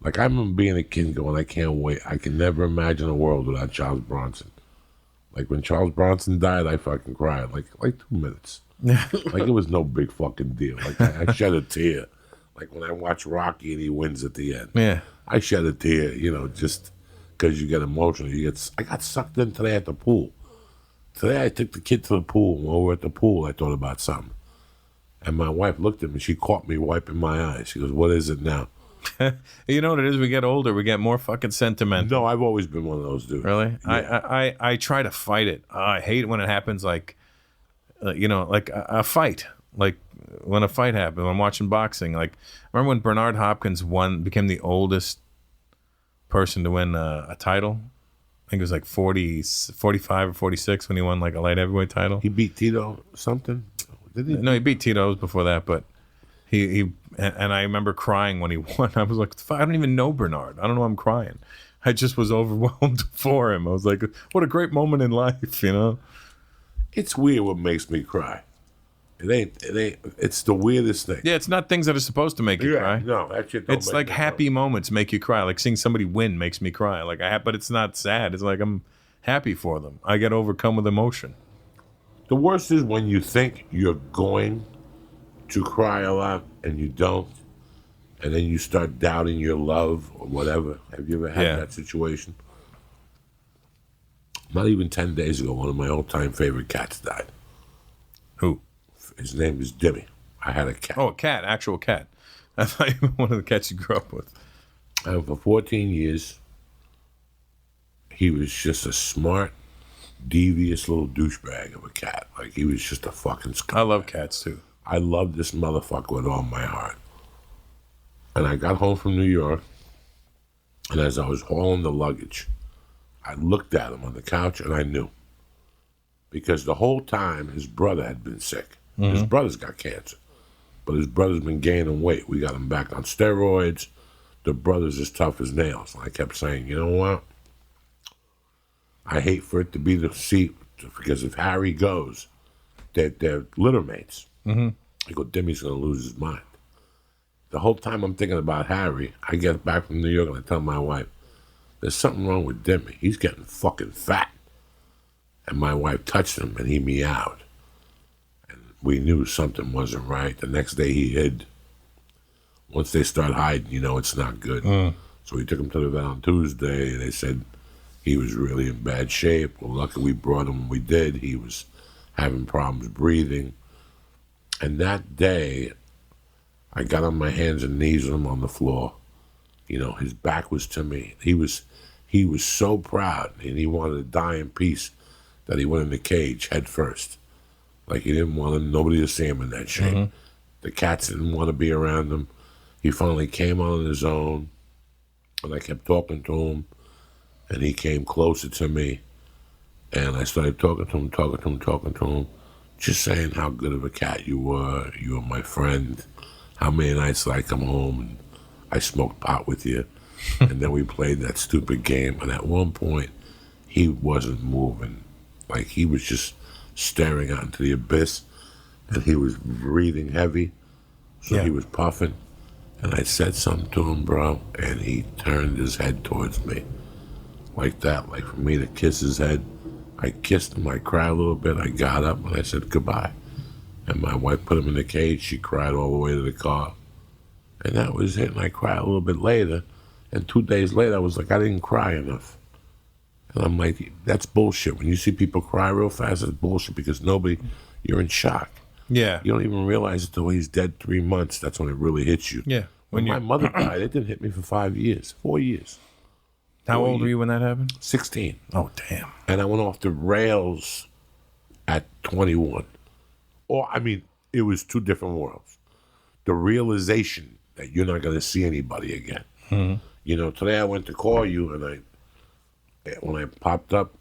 Like, I remember being a kid going, I can't wait. I can never imagine a world without Charles Bronson. Like, when Charles Bronson died, I fucking cried. Like 2 minutes. Like, it was no big fucking deal. Like, I shed a tear. Like, when I watch Rocky and he wins at the end. Yeah. I shed a tear, just because you get emotional. I got sucked in today at the pool. Today I took the kid to the pool. While we were at the pool, I thought about something. And my wife looked at me. She caught me wiping my eyes. She goes, what is it now? You know what it is? We get older. We get more fucking sentimental. No, I've always been one of those dudes. Really? Yeah. I try to fight it. I hate it when it happens like, like a fight. Like when a fight happened, when I'm watching boxing. Like, remember when Bernard Hopkins became the oldest person to win a title? I think it was like 45 or 46 when he won like a light heavyweight title. He beat Tito something? Did he? No, he beat Tito before that, but and I remember crying when he won. I was like, I don't even know Bernard. I don't know why I'm crying. I just was overwhelmed for him. I was like, what a great moment in life, It's weird what makes me cry. It ain't, it's the weirdest thing. Yeah, it's not things that are supposed to make you cry. No, that shit don't It's make like me happy cry. moments make you cry. Like seeing somebody win makes me cry. Like but it's not sad. It's like I'm happy for them. I get overcome with emotion. The worst is when you think you're going to cry a lot and you don't, and then you start doubting your love or whatever. Have you ever had that situation? Not even 10 days ago, one of my all-time favorite cats died. Who? His name is Dimmy. I had a cat. Oh, a cat, actual cat. I thought you were one of the cats you grew up with. And for 14 years, he was just a smart, devious little douchebag of a cat. Like, he was just a fucking scumbag. I love cats, too. I love this motherfucker with all my heart. And I got home from New York, and as I was hauling the luggage, I looked at him on the couch, and I knew. Because the whole time, his brother had been sick. Mm-hmm. His brother's got cancer. But his brother's been gaining weight. We got him back on steroids. The brother's as tough as nails. And I kept saying, you know what? I hate for it to be the seat, because if Harry goes, they're litter mates. Mm-hmm. I go, Dimmy's going to lose his mind. The whole time I'm thinking about Harry, I get back from New York and I tell my wife, there's something wrong with Dimmy. He's getting fucking fat. And my wife touched him and he meowed. And we knew something wasn't right. The next day he hid. Once they start hiding, it's not good. So we took him to the vet on Tuesday. They said he was really in bad shape. Well, luckily we brought him when we did. He was having problems breathing. And that day, I got on my hands and knees with him on the floor. His back was to me. He was so proud, and he wanted to die in peace that he went in the cage head first. Like, he didn't want nobody to see him in that shape. Mm-hmm. The cats didn't want to be around him. He finally came on his own, and I kept talking to him, and he came closer to me, and I started talking to him, just saying how good of a cat you were my friend, how many nights did I come home and I smoked pot with you, and then we played that stupid game, and at one point, he wasn't moving. Like, he was just staring out into the abyss, and he was breathing heavy, so he was puffing, and I said something to him, bro, and he turned his head towards me, like that, like for me to kiss his head. I kissed him, I cried a little bit, I got up, and I said goodbye. And my wife put him in the cage, she cried all the way to the car. And that was it, and I cried a little bit later, and 2 days later, I was like, I didn't cry enough. And I'm like, that's bullshit. When you see people cry real fast, it's bullshit, because you're in shock. Yeah. You don't even realize it till he's dead 3 months. That's when it really hits you. Yeah. When my mother died, it didn't hit me for 5 years, 4 years. How old were you when that happened? 16. Oh, damn. And I went off the rails at 21. Or, I mean, it was two different worlds. The realization that you're not going to see anybody again. Mm-hmm. You know, today I went to call you, and when I popped up,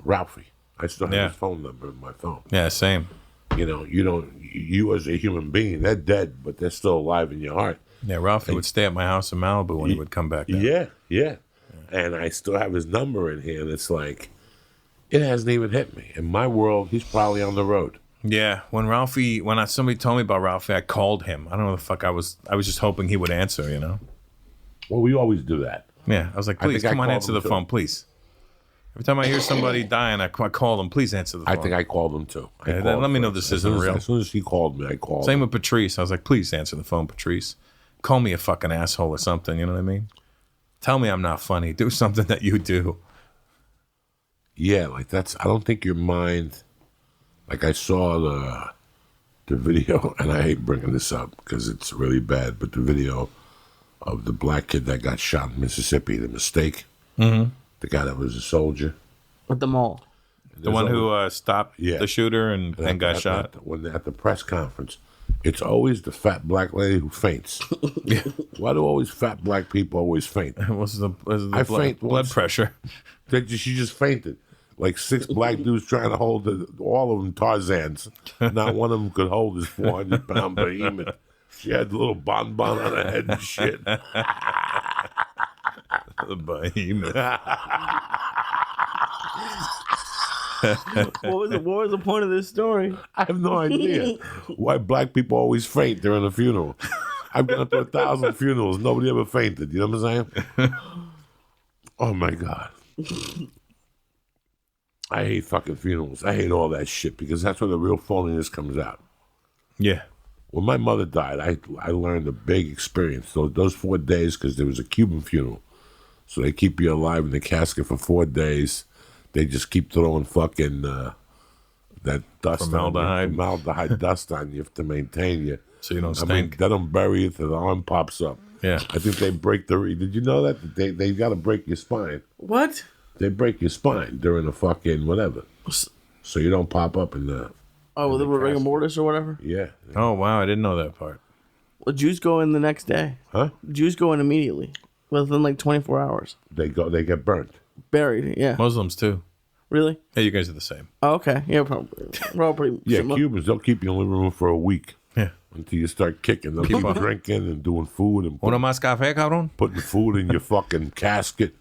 Ralphie. I still have his phone number in my phone. Yeah, same. You know, you as a human being, they're dead, but they're still alive in your heart. Yeah, Ralphie would stay at my house in Malibu when he would come back down. Yeah. And I still have his number in here, and it's like, it hasn't even hit me. In my world, he's probably on the road. Yeah, when somebody told me about Ralphie, I called him. I don't know what the fuck I was just hoping he would answer, you know? Well, we always do that. Yeah, I was like, please, come on, answer the phone, please. Every time I hear somebody dying, I call them, please answer the phone. I think I called him too. Let me know this isn't real. As soon as he called me, I called Same him. with Patrice. I was like, please answer the phone, Patrice. Call me a fucking asshole or something, you know what I mean? Tell me I'm not funny. Do something that you do. Yeah, like that's, I don't think your mind, like I saw the video, and I hate bringing this up because it's really bad, but the video of the black kid that got shot in Mississippi, the mistake, the guy that was a soldier. At the mall. The one who stopped the shooter and got shot? At the press conference, it's always the fat black lady who faints. Why do always fat black people always faint? What's the faint blood once. pressure? She just fainted. Like 6 black dudes trying to hold all of them Tarzans. Not one of them could hold his 400-pound behemoth. She had a little bonbon on her head and shit. The behemoth. What was the point of this story? I have no idea why black people always faint during a funeral. I've gone to 1,000 funerals. Nobody ever fainted. You know what I'm saying? Oh, my God. I hate fucking funerals. I hate all that shit because that's where the real phoniness comes out. Yeah. When my mother died, I learned a big experience. So those 4 days, because there was a Cuban funeral. So they keep you alive in the casket for 4 days. They just keep throwing fucking that dust formaldehyde dust on you to maintain you. So you don't stink. I mean, they don't bury it till the arm pops up. Yeah. I think they break did you know that? They got to break your spine. What? They break your spine during a fucking whatever. So you don't pop up in the... Oh, the rigor mortis or whatever? Yeah. Oh, wow. I didn't know that part. Well, Jews go in the next day. Huh? Jews go in immediately. Within like 24 hours. They get burnt. Buried, yeah. Muslims, too. Really? Yeah, you guys are the same. Oh, okay. Yeah, probably. We're all pretty similar. Cubans, they'll keep you in the living room for a week. Yeah. Until you start kicking. They'll keep drinking and doing food and Uno más café, cabrón? putting food in your fucking casket.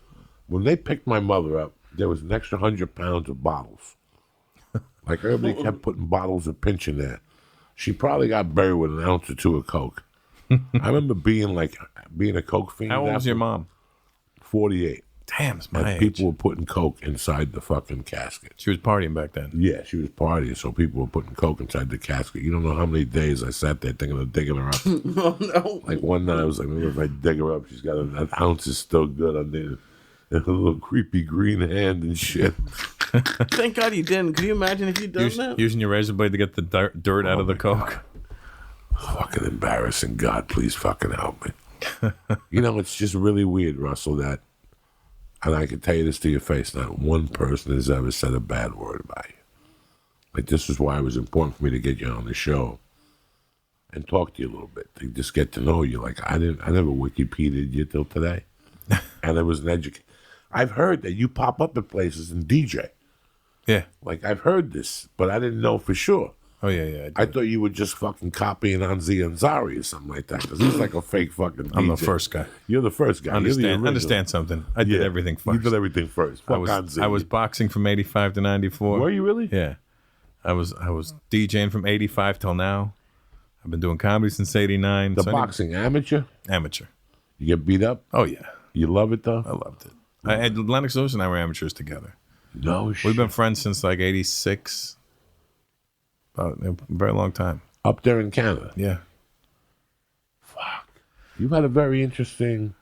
When they picked my mother up, there was an extra 100 pounds of bottles. Like everybody kept putting bottles of pinch in there. She probably got buried with an ounce or two of Coke. I remember being a Coke fiend. How old was your mom? 48. Damn, it's my And age. people were putting Coke inside the fucking casket. She was partying back then. Yeah, she was partying, so people were putting Coke inside the casket. You don't know how many days I sat there thinking of digging her up. Oh, no. Like one night I was like, maybe if I dig her up, she's got an ounce is still good on there. And a little creepy green hand and shit. Thank God you didn't. Could you imagine if you'd done that? Using your razor blade to get the dirt out of the Coke. Fucking embarrassing. God, please fucking help me. You know, it's just really weird, Russell, that, and I can tell you this to your face, not one person has ever said a bad word about you. Like, this is why it was important for me to get you on the show and talk to you a little bit, to just get to know you. Like, I never Wikipedia'd you till today. And it was an education. I've heard that you pop up at places and DJ. Yeah. Like, I've heard this, but I didn't know for sure. Oh, yeah. I thought you were just fucking copying Anzi Ansari or something like that, because he's like a fake fucking DJ. I'm the first guy. You're the first guy. Understand something. I did everything first. You did everything first. Fuck Anzi. I was boxing from 85 to 94. Were you really? Yeah. I was DJing from 85 till now. I've been doing comedy since 89. The boxing, amateur? Amateur. You get beat up? Oh, yeah. You love it, though? I loved it. Lennox Lewis and I were amateurs together. No shit. We've been friends since like 86. About a very long time. Up there in Canada? Yeah. Fuck. You've had a very interesting...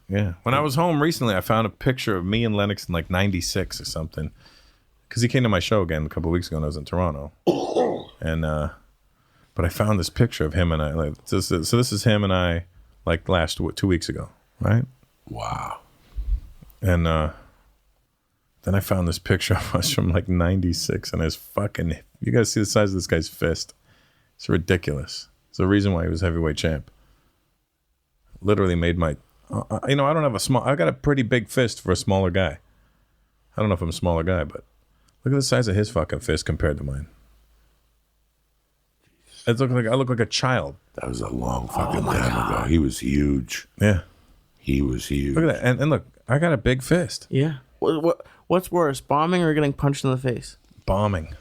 Yeah. When I was home recently, I found a picture of me and Lennox in like 96 or something. Because he came to my show again a couple of weeks ago when I was in Toronto. And But I found this picture of him and I. Like, so this is him and I, like 2 weeks ago, right? Wow. And then I found this picture of us from like '96, and his fucking. You guys see the size of this guy's fist? It's ridiculous. It's the reason why he was heavyweight champ. Literally made my. I don't have a small. I got a pretty big fist for a smaller guy. I don't know if I'm a smaller guy, but look at the size of his fucking fist compared to mine. I look like a child. That was a long fucking time ago. He was huge. Yeah. He was huge. Look at that. And look, I got a big fist. Yeah. What's worse, bombing or getting punched in the face? Bombing.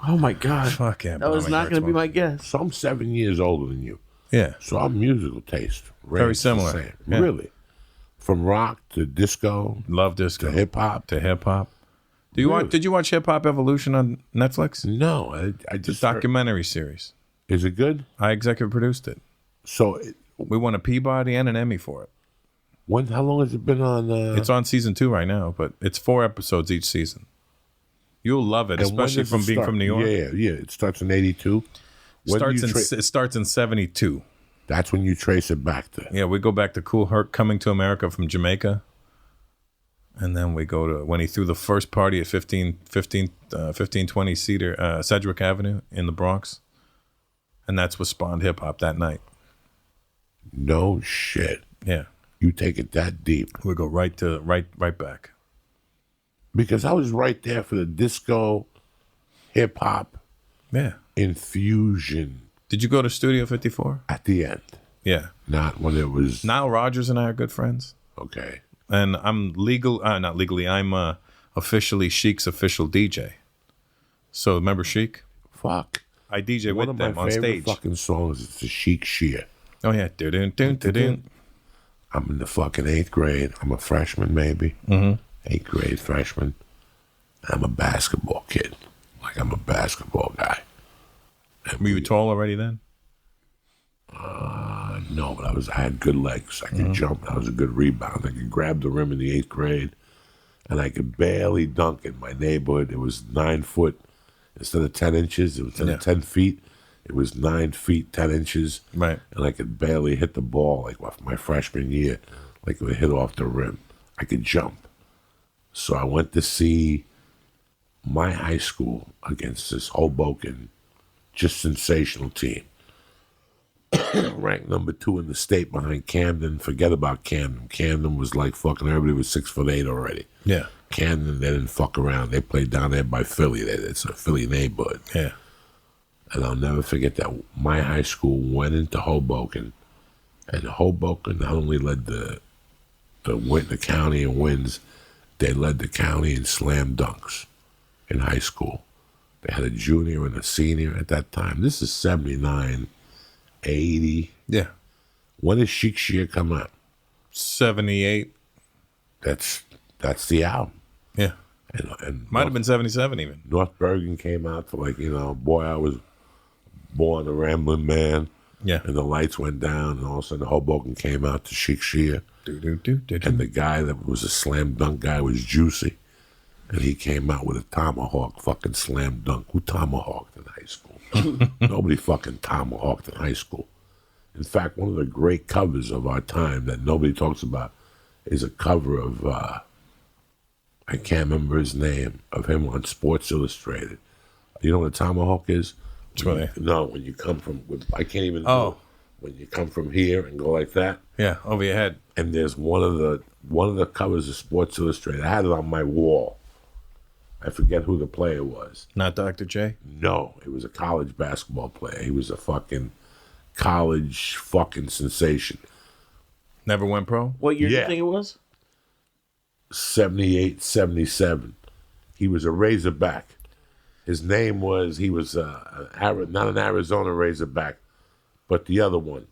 Oh my god. Fuck yeah. That was not going to be my guess. So I'm 7 years older than you. Yeah. So our musical taste Very similar. the same. Yeah. Really. From rock to disco Love disco. to hip hop. Do you Did you watch Hip Hop Evolution on Netflix? No, I It's just a documentary series. Is it good? I executive produced it. So We won a Peabody and an Emmy for it. how long has it been on? It's on season 2 right now, but it's 4 episodes each season. You'll love it, and when especially does from it being start? from New York. Yeah. It starts in '82. It starts in 72. That's when you trace it back to. Yeah, we go back to Cool Herc coming to America from Jamaica. And then we go to when he threw the first party at 1520 Sedgwick Avenue in the Bronx. And that's what spawned hip hop that night. No shit. Yeah. You take it that deep. We go right back. Because I was right there for the disco, hip hop Yeah. infusion Did you go to Studio 54? at the end. Yeah. Not when it was Nile Rodgers and I are good friends. okay. And I'm not legally, I'm officially Chic's official DJ. So remember Chic? Fuck. I DJ One with of my them on favorite stage. fucking songs is the Chic Shear. Oh yeah. Dun, dun, dun, dun. I'm in the fucking 8th grade. I'm a freshman, maybe. Mm-hmm. 8th grade freshman. I'm a basketball kid. Like I'm a basketball guy. Were you tall already then? No, but I had good legs. I could jump. I was a good rebound. I could grab the rim in the 8th grade, and I could barely dunk in my neighborhood. It was 9 foot instead of 10 inches. It was 10 feet. It was 9 feet 10 inches. Right. And I could barely hit the ball like my freshman year. Like it would hit off the rim. I could jump. So I went to see my high school against this Hoboken, just sensational team. Ranked number 2 in the state behind Camden. Forget about Camden. Camden was like fucking everybody was 6'8" already. Yeah. Camden, they didn't fuck around. They played down there by Philly. It's a Philly neighborhood. Yeah. And I'll never forget that my high school went into Hoboken, and Hoboken not only led the county in wins, they led the county in slam dunks in high school. They had a junior and a senior at that time. This is 79, 80. Yeah. When did Chic Shear come out? 78. That's the album. Yeah. And Might have been 77 even. North Bergen came out for Boy, I Was Born a Rambling Man. Yeah. And the lights went down, and all of a sudden Hoboken came out to Chic Shear. And the guy that was a slam dunk guy was Juicy. And he came out with a tomahawk fucking slam dunk. Who tomahawked in high school? Nobody fucking tomahawked in high school. In fact, one of the great covers of our time that nobody talks about is a cover of, I can't remember his name, of him on Sports Illustrated. You know what a tomahawk is? No, when you come from, I can't even know. When you come from here and go like that. Yeah, over your head. And there's one of the covers of Sports Illustrated. I had it on my wall. I forget who the player was. Not Dr. J? No, it was a college basketball player. He was a fucking college fucking sensation. Never went pro? What year do you think it was? 78, 77. He was a Razorback. His name was, he was not an Arizona Razorback, but the other one.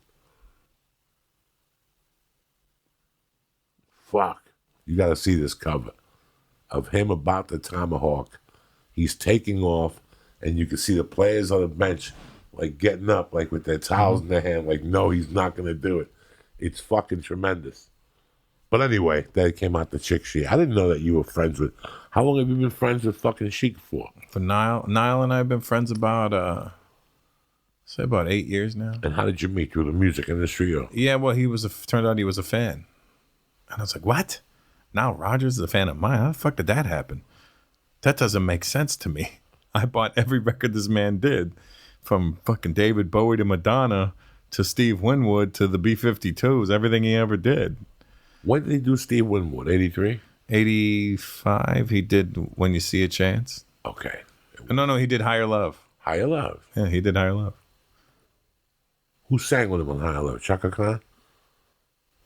Fuck. You got to see this cover of him about the tomahawk. He's taking off, and you can see the players on the bench like getting up, like with their towels in their hand, like, no, he's not going to do it. It's fucking tremendous. But anyway, that came out the Chic Shear. I didn't know that you were friends with. How long have you been friends with fucking Chic for? For Nile and I have been friends about Say about 8 years now. And how did you meet? Through the music industry? Or? Yeah, well, turned out he was a fan. And I was like, what? Now Rogers is a fan of mine? How the fuck did that happen? That doesn't make sense to me. I bought every record this man did, from fucking David Bowie to Madonna to Steve Winwood to the B-52s, everything he ever did. When did he do Steve Winwood? 83? 85, he did When You See a Chance. Okay. No, he did Higher Love. Higher Love. Yeah, he did Higher Love. Who sang with him on Higher Love? Chaka Khan?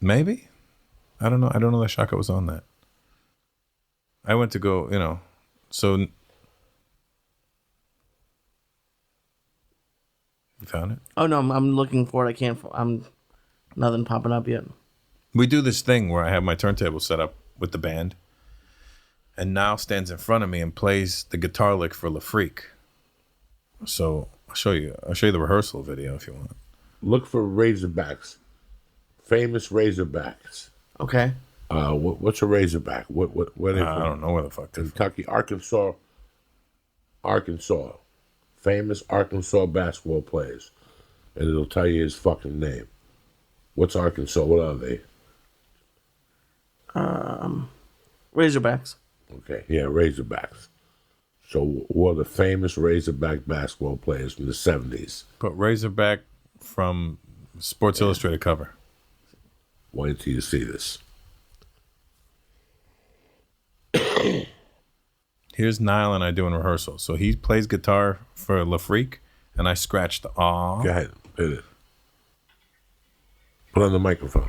Maybe. I don't know. I don't know that Shaka was on that. I went to go, so... You found it? Oh, no, I'm looking for it. I'm nothing popping up yet. We do this thing where I have my turntable set up with the band, and Niall stands in front of me and plays the guitar lick for La Freak. So I'll show you the rehearsal video if you want. Look for Razorbacks. Famous Razorbacks. Okay. What's a Razorback? Where they from? I don't know where the fuck they're from. Kentucky, Arkansas. Famous Arkansas basketball players. And it'll tell you his fucking name. What's Arkansas? What are they? Razorbacks. Okay, yeah, Razorbacks. So what are the famous Razorback basketball players from the 70s? But Razorback from Sports Illustrated cover. Wait until you see this. Here's Niall and I doing rehearsal. So he plays guitar for La Freak, and I scratch the aw. Go ahead, hit it. Put on the microphone.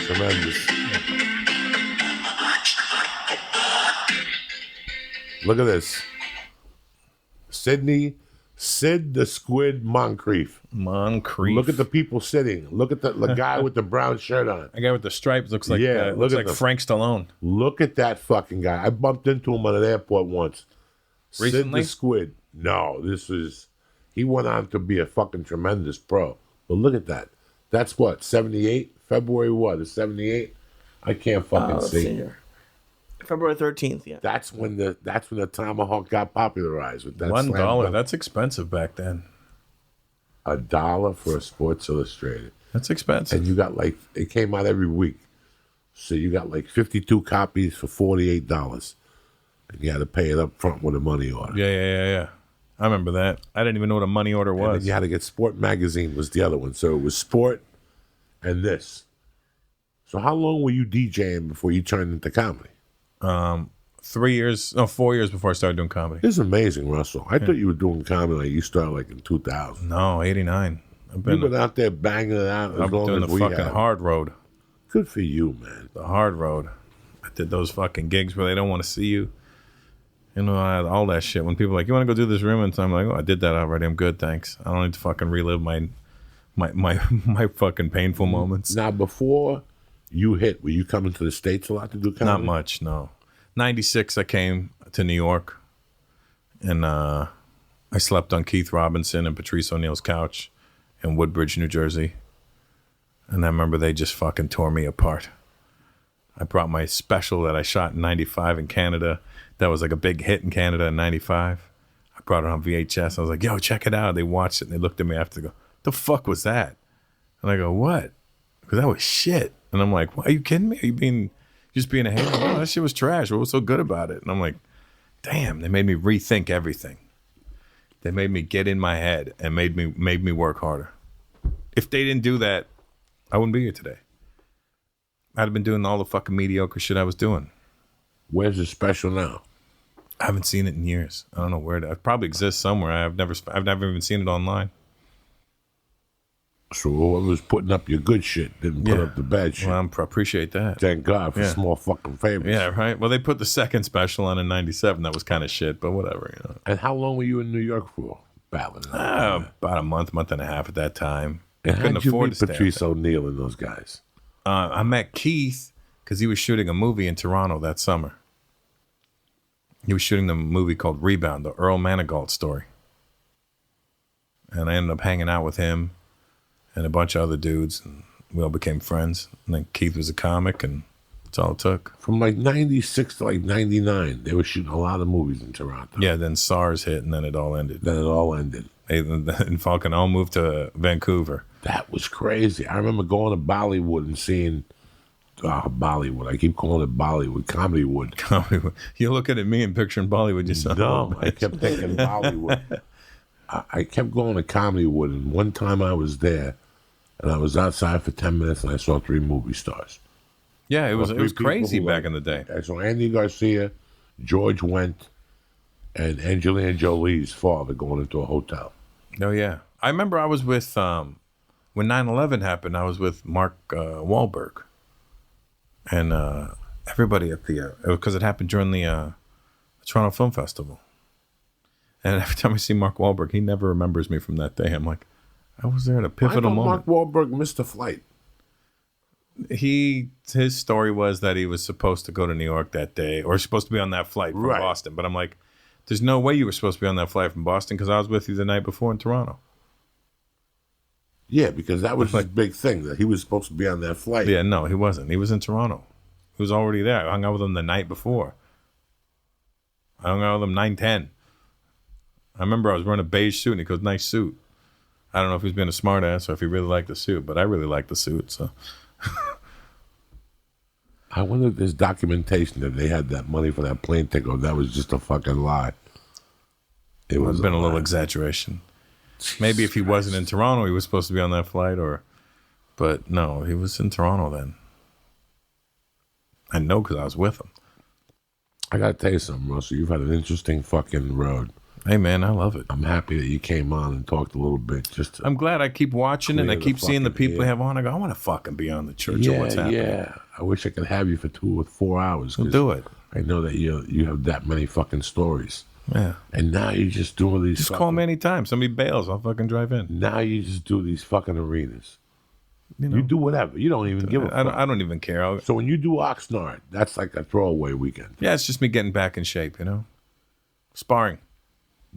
Tremendous. Look at this. Sid the Squid Moncrief. Look at the people sitting. Look at the guy with the brown shirt on. The guy with the stripes looks like look at Frank Stallone. Look at that fucking guy. I bumped into him at an airport once. Recently? Sid the Squid. No, he went on to be a fucking tremendous pro. But look at that. That's what, 78? February what? Is 78? I can't fucking Let's see. see here. February 13th, yeah. That's when the tomahawk got popularized with that $1. slam That's expensive back then. $1 for a Sports Illustrated. That's expensive. And you got it came out every week. So you got 52 copies for $48. And you had to pay it up front with a money order. Yeah. I remember that. I didn't even know what a money order And was. then you had to get Sport Magazine was the other one. So it was Sport and this. So how long were you DJing before you turned into comedy? 4 years before I started doing comedy. This is amazing, Russell. I thought you were doing comedy you started in 2000. No, 89. You've been out there banging it out as I'm long doing as the we fucking have. hard road. Good for you, man. The hard road. I did those fucking gigs where they don't want to see you. I had all that shit. When people are like, you want to go do this room? And I'm like, I did that already. I'm good, thanks. I don't need to fucking relive my fucking painful moments. Now, before you hit, were you coming to the States a lot to do comedy? Not much, no. 96, I came to New York, and I slept on Keith Robinson and Patrice O'Neal's couch in Woodbridge, New Jersey. And I remember they just fucking tore me apart. I brought my special that I shot in 95 in Canada. That was like a big hit in Canada in 95. I brought it on VHS. I was like, yo, check it out. They watched it, and they looked at me after. They go, the fuck was that? And I go, what? Because that was shit. And I'm like, what, are you kidding me? Are you just being a hater? Oh, that shit was trash. What was so good about it? And I'm like, damn, they made me rethink everything. They made me get in my head and made me work harder. If they didn't do that, I wouldn't be here today. I'd have been doing all the fucking mediocre shit I was doing. Where's the special now? I haven't seen it in years. I don't know where it probably exists somewhere. I've never even seen it online. So whoever's putting up your good shit didn't put up the bad shit. Well, I appreciate that. Thank God for small fucking favors. Yeah, right. Well, they put the second special on in 97. That was kind of shit, but whatever, And how long were you in New York for? Battling? About a month and a half at that time. And couldn't how'd you afford meet to stay Patrice out O'Neal and those guys? there. I met Keith because he was shooting a movie in Toronto that summer. He was shooting the movie called Rebound, the Earl Manigault story. And I ended up hanging out with him and a bunch of other dudes, and we all became friends. And then Keith was a comic, and that's all it took. From like 96 to like 99, they were shooting a lot of movies in Toronto. Yeah, then SARS hit, and then it all ended. And Falcon all moved to Vancouver. That was crazy. I remember going to Bollywood and seeing Bollywood. I keep calling it Bollywood, Comedywood. Comedywood. You're looking at me and picturing Bollywood. You son No, I kept thinking Bollywood. I kept going to Comedywood, and one time I was there, and I was outside for 10 minutes, and I saw 3 movie stars. Yeah, it was crazy back in the day. I saw Andy Garcia, George Wendt, and Angelina Jolie's father going into a hotel. Oh, yeah. I remember I was with, when 9/11 happened, I was with Mark Wahlberg. And everybody at because it happened during the Toronto Film Festival. And every time I see Mark Wahlberg, he never remembers me from that day. I'm like, I was there at a pivotal moment. Mark Wahlberg missed a flight. His story was that he was supposed to go to New York that day, or supposed to be on that flight from Boston. But I'm like, there's no way you were supposed to be on that flight from Boston because I was with you the night before in Toronto. Yeah, because that was his big thing, that he was supposed to be on that flight. Yeah, no, he wasn't. He was in Toronto. He was already there. I hung out with him the night before. I hung out with him 9/10. I remember I was wearing a beige suit, and he goes, nice suit. I don't know if he was being a smart ass or if he really liked the suit, but I really liked the suit, so... I wonder if there's documentation that they had that money for that plane ticket, or that was just a fucking lie. It would have been a little exaggeration. Maybe if he wasn't in Toronto, he was supposed to be on that flight, but no, he was in Toronto then. I know because I was with him. I got to tell you something, Russell. You've had an interesting fucking road. Hey, man, I love it. I'm happy that you came on and talked a little bit. I'm glad. I keep watching it, and I keep seeing the people you have on. I go, I want to fucking be on the church of what's happening. Yeah, I wish I could have you for 2 or 4 hours. We'll do it. I know that you have that many fucking stories. Yeah. And now you just doing these. Just call me anytime. Somebody bails, I'll fucking drive in. Now you just do these fucking arenas. You do whatever. You don't even give a fuck. I don't even care. So when you do Oxnard, that's like a throwaway weekend. Yeah, it's just me getting back in shape, Sparring.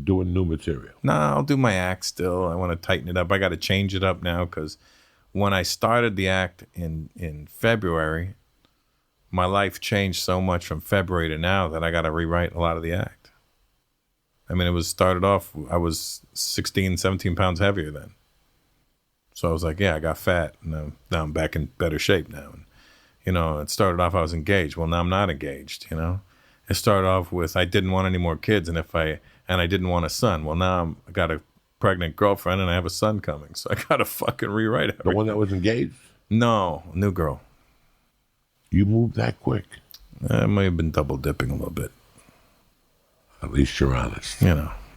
Doing new material. No, I'll do my act still. I want to tighten it up. I got to change it up now because when I started the act in February, my life changed so much from February to now that I got to rewrite a lot of the act. I mean, started off, I was 16, 17 pounds heavier then. So I was like, yeah, I got fat. And now I'm back in better shape now. And, it started off, I was engaged. Well, now I'm not engaged, It started off with, I didn't want any more kids. And I didn't want a son. Well, now I got a pregnant girlfriend and I have a son coming. So I got to fucking rewrite everything. The one that was engaged? No, new girl. You moved that quick? I may have been double dipping a little bit. At least you're honest.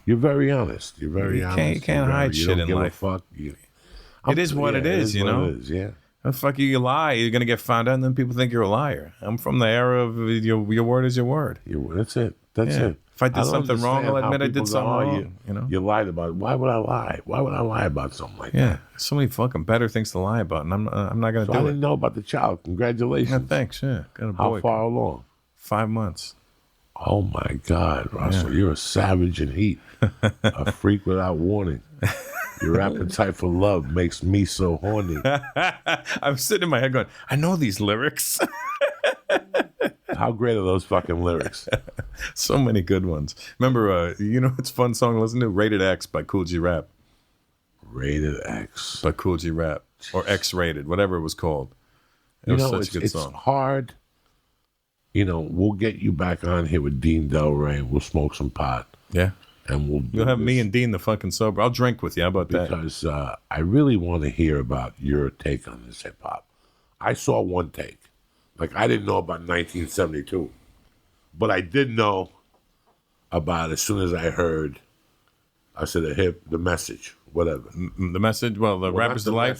You're very honest. You're very honest. You can't hide shit in life. Fuck. It is what it is, What it is, yeah. Fuck you lie. You're going to get found out and then people think you're a liar. I'm from the era of your word is your word. That's it. That's it. If I did something wrong, I'll admit I did something wrong. You lied about it. Why would I lie? Why would I lie about something like that? Yeah, so many fucking better things to lie about, and I'm not going to do it. I didn't know about the child. Congratulations. Yeah, thanks. Yeah, got a boy. How far along? 5 months. Oh my God, Russell, you're a savage in heat, a freak without warning. Your appetite for love makes me so horny. I'm sitting in my head going, I know these lyrics. How great are those fucking lyrics? So many good ones. Remember, it's a fun song to listen to? Rated X by Cool G Rap. Rated X. By Cool G Rap. Or X-Rated, whatever it was called. It was such a good song. It's hard. We'll get you back on here with Dean Del Rey and we'll smoke some pot. Yeah. And you'll have me and Dean the fucking sober. I'll drink with you. How about that? Because I really want to hear about your take on this hip hop. I saw one take. Like, I didn't know about 1972, but I did know about as soon as I heard, I said the message, whatever. The message? Well, Rapper's Delight?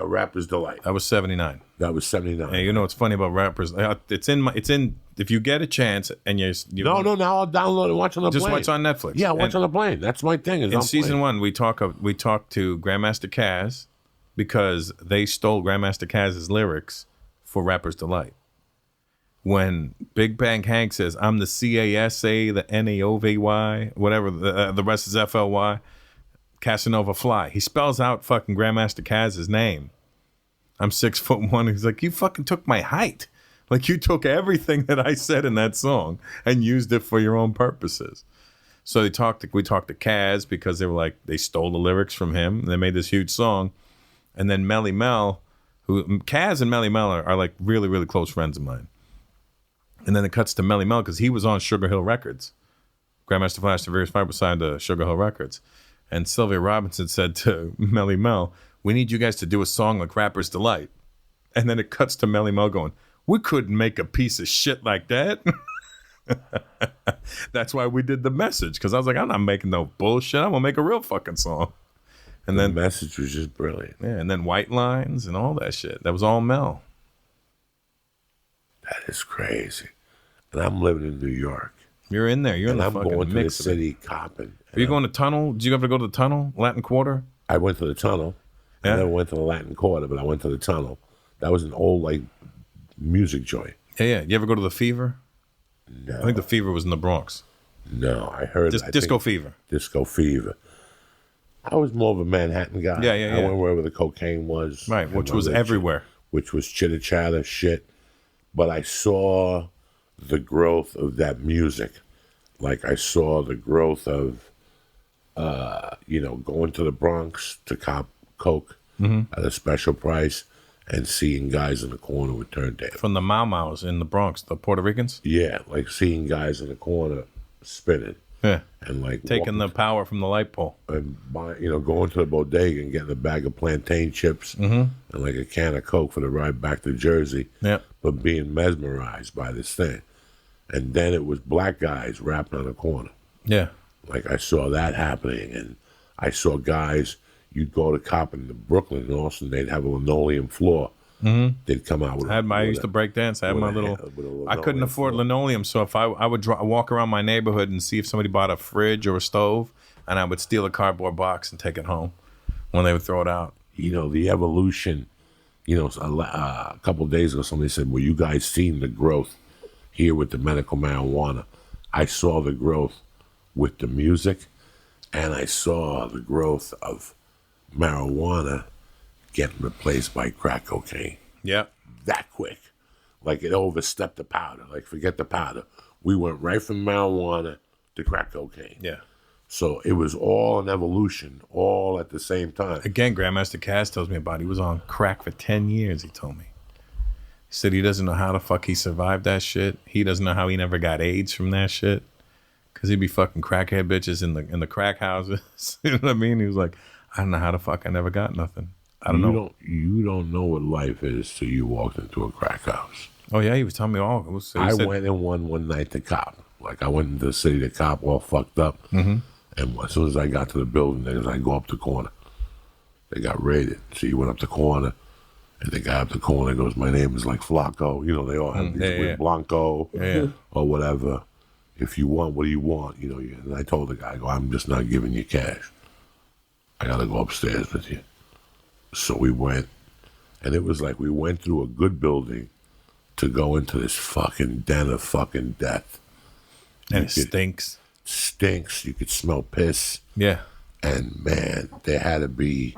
Rapper's Delight. That was 79. That was 79. Hey, what's funny about Rappers? It's in, if you get a chance and you No, now I'll download and watch on the plane. Just watch on Netflix. Yeah, watch on the plane. That's my thing. In season 1, we talk to Grandmaster Caz because they stole Grandmaster Caz's lyrics for Rapper's Delight. when Big Bang Hank says, I'm the CASA, the NAOVY, whatever, the rest is FLY, Casanova Fly. He spells out fucking Grandmaster Caz's name. I'm 6'1". He's like, you fucking took my height. Like, you took everything that I said in that song and used it for your own purposes. So we talked to Kaz because they were like, they stole the lyrics from him. And they made this huge song. And then Melly Mel, Kaz and Melly Mel are like really, really close friends of mine. And then it cuts to Melly Mel because he was on Sugar Hill Records. Grandmaster Flash and Various Fibers signed to Sugar Hill Records. And Sylvia Robinson said to Melly Mel, we need you guys to do a song like Rapper's Delight. And then it cuts to Melly Mel going, we couldn't make a piece of shit like that. That's why we did The Message. Because I was like, I'm not making no bullshit. I'm going to make a real fucking song. And then The Message was just brilliant. Yeah, and then White Lines and all that shit. That was all Mel. That is crazy. And I'm living in New York. You're in there. You're in the fucking mix. And I'm going to the city copping. Are you going to Tunnel? Did you ever go to the Tunnel, Latin Quarter? I went to the Tunnel. Yeah. I never went to the Latin Quarter, but I went to the Tunnel. That was an old, like, music joint. Yeah. You ever go to the Fever? No. I think the Fever was in the Bronx. No, I heard Disco Fever. Disco Fever. I was more of a Manhattan guy. Yeah. I went wherever the cocaine was. Right, which was everywhere. Which was chitter chatter shit. But I saw the growth of that music. Like I saw the growth of, going to the Bronx to cop coke at a special price and seeing guys in the corner with turntables. From the Mau Mau's in the Bronx, the Puerto Ricans? Yeah, like seeing guys in the corner spinning. Yeah. And like taking the power from the light pole. And going to the bodega and getting a bag of plantain chips and like a can of Coke for the ride back to Jersey. Yeah. But being mesmerized by this thing. And then it was black guys rapping on the corner. Yeah. Like I saw that happening, and I saw guys, you'd go to cop in Brooklyn and Austin, they'd have a linoleum floor. They'd come out with I used to break dance. I had my little. I couldn't afford linoleum, so if I would walk around my neighborhood and see if somebody bought a fridge or a stove, and I would steal a cardboard box and take it home when they would throw it out. The evolution. A couple of days ago, somebody said, "Well, you guys seen the growth here with the medical marijuana?" I saw the growth with the music, and I saw the growth of marijuana getting replaced by crack cocaine. Yeah. That quick. Like it overstepped the powder. Like forget the powder. We went right from marijuana to crack cocaine. Yeah. So it was all an evolution, all at the same time. Again, Grandmaster Cass tells me about it. He was on crack for 10 years, he told me. He said he doesn't know how the fuck he survived that shit. He doesn't know how he never got AIDS from that shit. Because he'd be fucking crackhead bitches in the crack houses. You know what I mean? He was like, I don't know how the fuck I never got nothing. I don't know. You don't know what life is till you walked into a crack house. Oh, yeah, he was telling me all. I went in one night to cop. Like, I went into the city to cop all fucked up. And as soon as I got to the building, I go up the corner. They got raided. So you went up the corner, and the guy up the corner goes, my name is like Flacco. They all have these with Blanco or whatever. If you want, what do you want? And I told the guy, I'm just not giving you cash. I got to go upstairs with you. So we went, and it was like we went through a good building to go into this fucking den of fucking death. And it stinks. Stinks. You could smell piss. Yeah. And man, there had to be,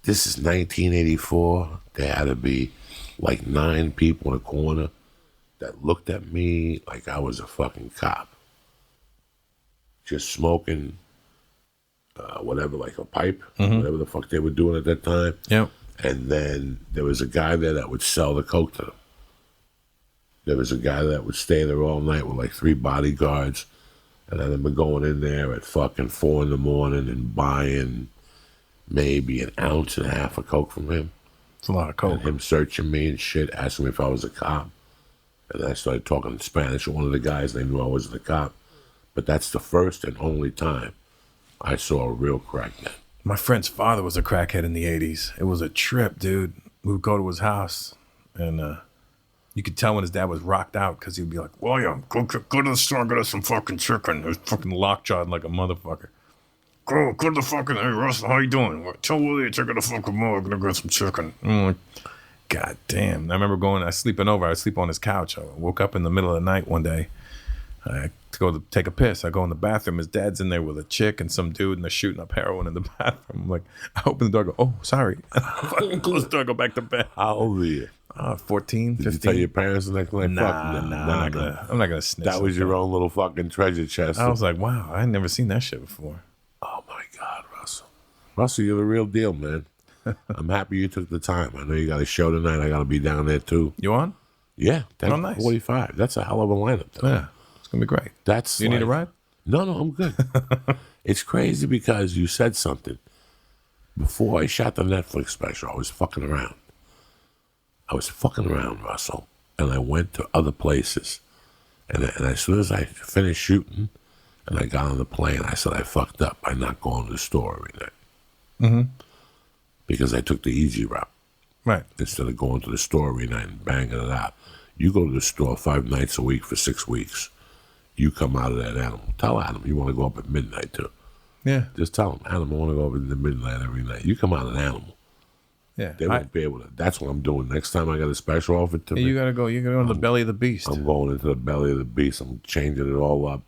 this is 1984, there had to be like 9 people in a corner that looked at me like I was a fucking cop. Just smoking whatever, like a pipe, whatever the fuck they were doing at that time. Yep. And then there was a guy there that would sell the coke to them. There was a guy that would stay there all night with like 3 bodyguards. And I remember going in there at fucking 4 a.m. and buying maybe 1.5 ounces of coke from him. It's a lot of coke. And him searching me and shit, asking me if I was a cop. And I started talking in Spanish with one of the guys. They knew I wasn't a cop. But that's the first and only time I saw a real crackhead. My friend's father was a crackhead in the 80s. It was a trip, dude. We would go to his house, and you could tell when his dad was rocked out because he would be like, William, go to the store and get us some fucking chicken. He was fucking lockjawed like a motherfucker. Go to the fucking, hey, Russell, how you doing? Tell Willie to take it to the fucking mall. I'm going to get some chicken. I'm like, God damn. I remember sleeping over. I sleep on his couch. I woke up in the middle of the night one day. I go to take a piss. I go in the bathroom. His dad's in there with a chick and some dude, and they're shooting up heroin in the bathroom. I'm like, I open the door, I go, oh, sorry. I fucking close the door, go back to bed. How old were you? 14, 15. Did you tell your parents the next night? Nah, I'm not gonna snitch. That was your own little fucking treasure chest. I was like, wow, I had never seen that shit before. Oh my God, Russell. Russell, you're the real deal, man. I'm happy you took the time. I know you got a show tonight. I got to be down there too. You on? Yeah, Oh, nice. 45. That's a hell of a lineup, though. Yeah, it's gonna be great. That's You need a ride? No, I'm good. It's crazy because you said something. Before I shot the Netflix special, I was fucking around. Russell. And I went to other places. And as soon as I finished shooting and I got on the plane, I said I fucked up by not going to the store every night. Mm-hmm. Because I took the easy route. Right. Instead of going to the store every night and banging it out. You go to the store 5 nights a week for 6 weeks. You come out of that animal. Tell Adam you want to go up at midnight too. Yeah. Just tell him, Adam, I want to go up at midnight every night. You come out an animal. Yeah. They won't be able to. That's what I'm doing. Next time I got a special offer to me. You gotta go to the belly of the beast. I'm going into the belly of the beast. I'm changing it all up.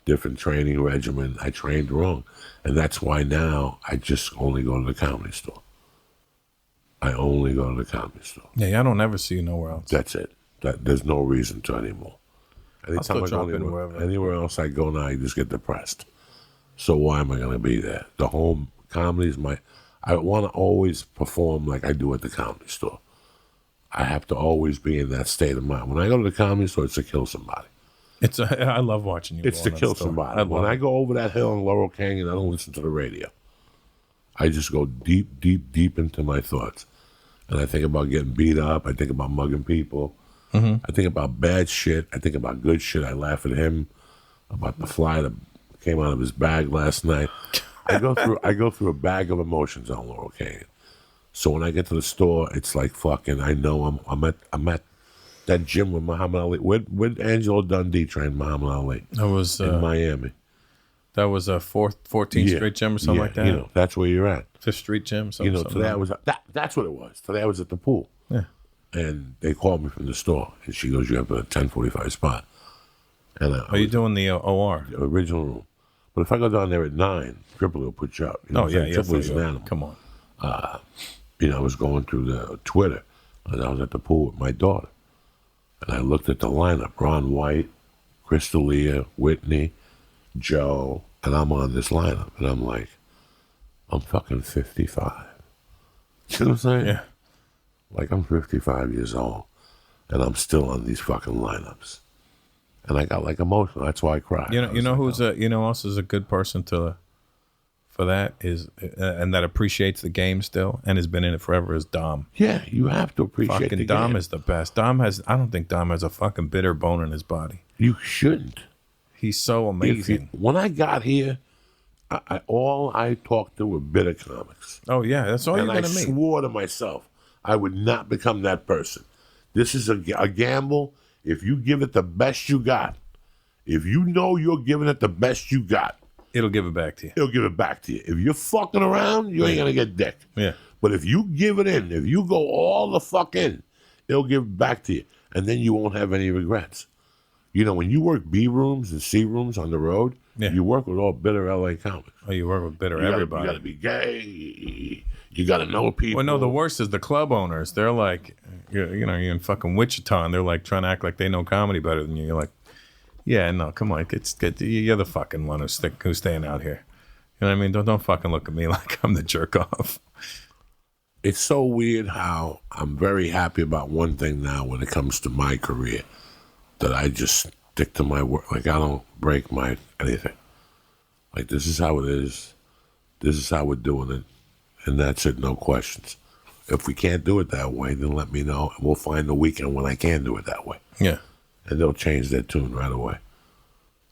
Different training regimen. I trained wrong. And that's why now I just only go to the comedy store. I only go to the comedy store. Yeah, I don't ever see you nowhere else. That's it. There's no reason to anymore. Anytime I go anywhere else I go now, I just get depressed. So why am I going to be there? The home comedy is I want to always perform like I do at the comedy store. I have to always be in that state of mind. When I go to the comedy store, it's to kill somebody. I love watching you. It's to kill somebody. When I go over that hill in Laurel Canyon, I don't listen to the radio. I just go deep, deep, deep into my thoughts. And I think about getting beat up. I think about mugging people. Mm-hmm. I think about bad shit. I think about good shit. I laugh at him about the fly that came out of his bag last night. I go through a bag of emotions on Laurel Canyon. So when I get to the store, it's like fucking. I know I'm at that gym with Muhammad Ali. With Angelo Dundee trained Muhammad Ali. That was in Miami. That was a 14th Street gym or something like that. You know, that's where you're at. 5th Street gym. Today I was that's what it was. Today I was at the pool. Yeah. And they called me from the store, and she goes, "You have a 10:45 spot." And are you doing the OR? The original room. But if I go down there at 9, Triple will put you out. You know Triple's an animal. Come on. I was going through the Twitter, and I was at the pool with my daughter. And I looked at the lineup, Ron White, Crystalia, Whitney, Joe, and I'm on this lineup. And I'm like, I'm fucking 55. You know what I'm saying? Yeah. Like I'm 55 years old, and I'm still on these fucking lineups. And I got like emotional. That's why I cried. You know who's else is a good person for that is and that appreciates the game still and has been in it forever is Dom. Yeah, you have to appreciate fucking the Dom game. is the best. I don't think Dom has a fucking bitter bone in his body. You shouldn't. He's so amazing. When I got here, all I talked to were bitter comics. Oh yeah, that's all you're gonna meet. And I swore to myself I would not become that person. This is a gamble. If you give it the best you got, if you know you're giving it the best you got, it'll give it back to you. It'll give it back to you. If you're fucking around, you ain't gonna get dick. Yeah. But if you give it in, if you go all the fuck in, it'll give it back to you. And then you won't have any regrets. You know, when you work B rooms and C rooms on the road, you work with all bitter LA comics. Oh, you work with bitter everybody. You gotta be gay. You gotta know people. Well, no, the worst is the club owners. They're like, you're in fucking Wichita, and they're like trying to act like they know comedy better than you. You're like, yeah, no, come on, it's good. You're the fucking one who's staying out here. You know what I mean? Don't fucking look at me like I'm the jerk off. It's so weird how I'm very happy about one thing now when it comes to my career, that I just stick to my work. Like I don't break my anything. Like this is how it is. This is how we're doing it. And that's it, no questions. If we can't do it that way, then let me know, and we'll find the weekend when I can do it that way. Yeah. And they'll change their tune right away.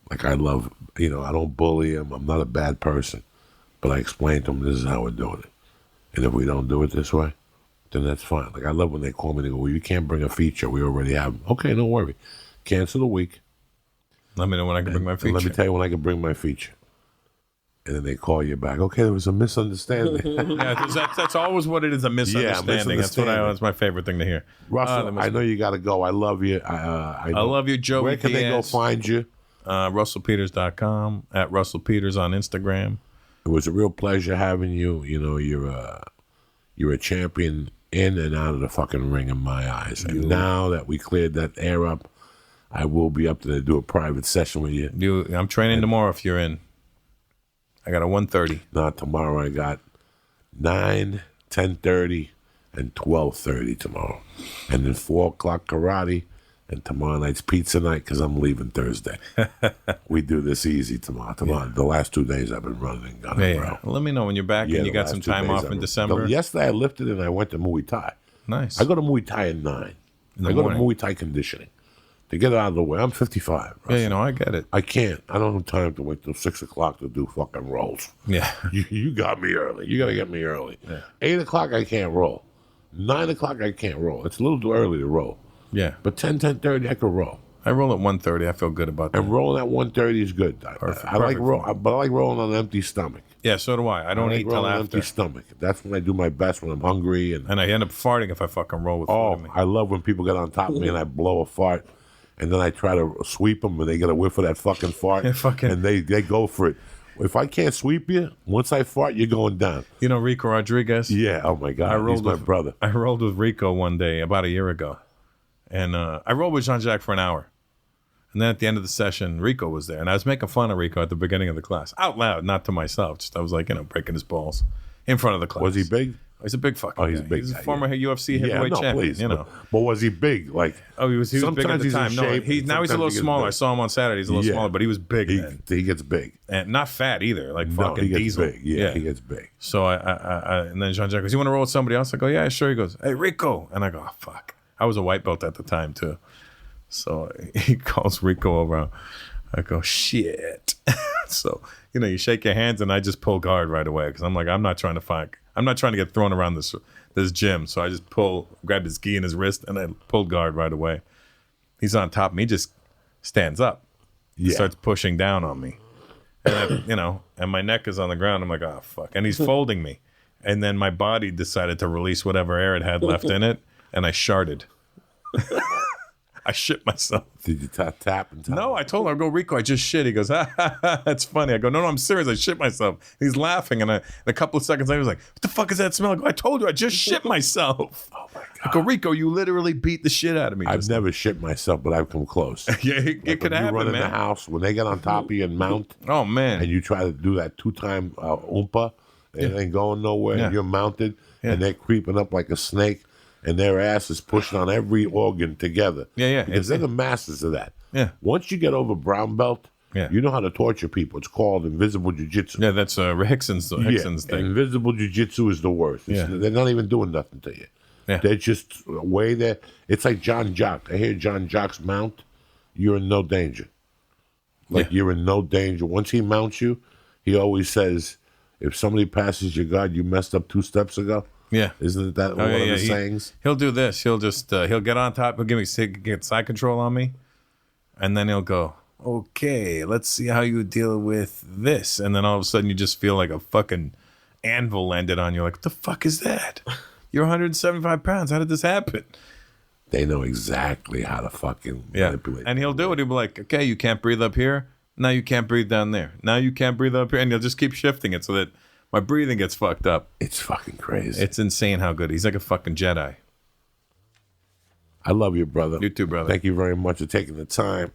Like I love, I don't bully them. I'm not a bad person. But I explain to them, this is how we're doing it. And if we don't do it this way, then that's fine. Like I love when they call me and they go, well, you can't bring a feature. We already have them. Okay, don't worry. Cancel the week. Let me know when I can bring my feature. Let me tell you when I can bring my feature. and then they call you back. Okay, there was a misunderstanding. Yeah, 'cause that's always what it is, a misunderstanding. That's my favorite thing to hear. Russell, I know you got to go. I love you. I love you, Joey. Where can they go find you? RussellPeters.com, at Russell Peters on Instagram. It was a real pleasure having you. You know, you're a champion in and out of the fucking ring in my eyes. And now that we cleared that air up, I will be up to do a private session with you. I'm training tomorrow if you're in. I got a 1:30. Not tomorrow. I got 9, 10:30, and 12:30 tomorrow. And then 4 o'clock karate. And tomorrow night's pizza night because I'm leaving Thursday. We do this easy tomorrow. The last 2 days I've been running and gunning, bro. Let me know when you're back and you got some time off in December. Yesterday I lifted and I went to Muay Thai. Nice. I go to Muay Thai at 9. I go to Muay Thai conditioning to get it out of the way. I'm 55. Russell. Yeah, I get it. I can't. I don't have time to wait till 6 o'clock to do fucking rolls. Yeah. You got me early. You got to get me early. Yeah. 8 o'clock I can't roll. 9 o'clock I can't roll. It's a little too early to roll. Yeah. But 10, 10:30 I could roll. I roll at 1:30. I feel good about that. And rolling at 1:30 is good. I like rolling on an empty stomach. Yeah, so do I. I don't eat till after. Empty stomach. That's when I do my best, when I'm hungry. And I end up farting if I fucking roll with food in me. I love when people get on top of me and I blow a fart. And then I try to sweep them and they get a whiff of that fucking fart. And they go for it. If I can't sweep you, once I fart, you're going down. You know Rico Rodriguez? Yeah, oh my God. He's my brother. I rolled with Rico one day about a year ago. And I rolled with Jean-Jacques for an hour. And then at the end of the session, Rico was there. And I was making fun of Rico at the beginning of the class. Out loud, not to myself. Just I was like, breaking his balls in front of the class. Was he big? He's a big fucking guy. He's a big He's guy, a former UFC heavyweight champion. Please, but was he big? Like, he was big at the time. No, now he's a little smaller. I saw him on Saturday. He's a little smaller, but he was big then. He gets big. And not fat either, like fucking he gets diesel. Big. Yeah, he gets big. So and then Jean-Jacques goes, you want to roll with somebody else? I go, yeah, sure. He goes, hey, Rico. And I go, oh, fuck. I was a white belt at the time, too. So he calls Rico over. I go, shit. So, you shake your hands, and I just pull guard right away because I'm like, I'm not trying to fight. I'm not trying to get thrown around this gym. So I just grabbed his gi in his wrist, and I pulled guard right away. He's on top of me. He just stands up. Yeah. Starts pushing down on me. And, and my neck is on the ground. I'm like, oh, fuck. And he's folding me. And then my body decided to release whatever air it had left in it, and I sharted. I shit myself. Did you tap and tap? No, I told him, I go, Rico, I just shit. He goes, that's funny. I go, no, I'm serious. I shit myself. He's laughing. And a couple of seconds later, he was like, what the fuck is that smell? I go, I told you, I just shit myself. Oh, my God. I go, Rico, you literally beat the shit out of me. I've never shit myself, but I've come close. Yeah, it could happen, you run in man. the house, when they get on top of you and mount. Oh, man. And you try to do that 2-time oompa, and it ain't going nowhere. Yeah. And you're mounted, and they're creeping up like a snake. And their ass is pushing on every organ together. Yeah. Because they're the masters of that. Yeah. Once you get over brown belt, you know how to torture people. It's called invisible jiu-jitsu. Yeah, that's Hickson's thing. Invisible jiu-jitsu is the worst. They're not even doing nothing to you. Yeah. They're just way there. It's like John Jock. I hear John Jock's mount. You're in no danger. You're in no danger. Once he mounts you, he always says, if somebody passes your guard, you messed up 2 steps ago. Yeah, isn't that one of the sayings? He'll do this. He'll just he'll get on top. He'll get side control on me, and then he'll go, "Okay, let's see how you deal with this." And then all of a sudden, you just feel like a fucking anvil landed on you. Like, what the fuck is that? You're 175 pounds. How did this happen? They know exactly how to fucking manipulate. And he'll do it. He'll be like, "Okay, you can't breathe up here. Now you can't breathe down there. Now you can't breathe up here," and he'll just keep shifting it so that my breathing gets fucked up. It's fucking crazy. It's insane how good. He's like a fucking Jedi. I love you, brother. You too, brother. Thank you very much for taking the time.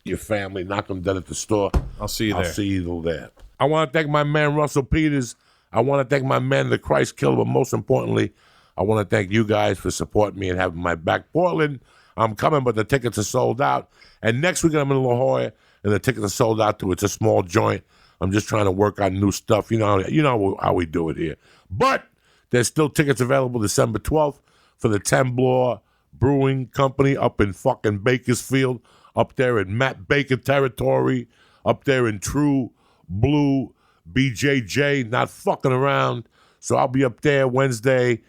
Your family, knock them dead at the store. I'll see you there. I'll see you there. I want to thank my man, Russell Peters. I want to thank my man, the Christ Killer. But most importantly, I want to thank you guys for supporting me and having my back. Portland, I'm coming, but the tickets are sold out. And next week, I'm in La Jolla, and the tickets are sold out, too. It's a small joint. I'm just trying to work on new stuff. You know how we do it here. But there's still tickets available December 12th for the Temblor Brewing Company up in fucking Bakersfield, up there in Matt Baker territory, up there in true blue BJJ, not fucking around. So I'll be up there Wednesday,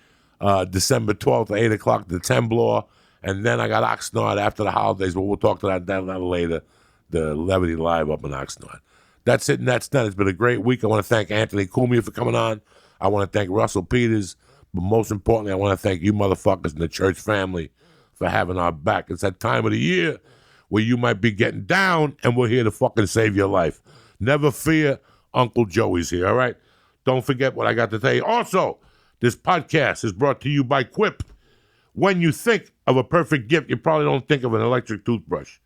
December 12th at 8 o'clock, the Temblor. And then I got Oxnard after the holidays, but we'll talk to that later, the Levity Live up in Oxnard. That's it and that's done. It's been a great week. I want to thank Anthony Cumia for coming on. I want to thank Russell Peters. But most importantly, I want to thank you motherfuckers in the church family for having our back. It's that time of the year where you might be getting down and we're here to fucking save your life. Never fear, Uncle Joey's here, all right? Don't forget what I got to tell you. Also, this podcast is brought to you by Quip. When you think of a perfect gift, you probably don't think of an electric toothbrush.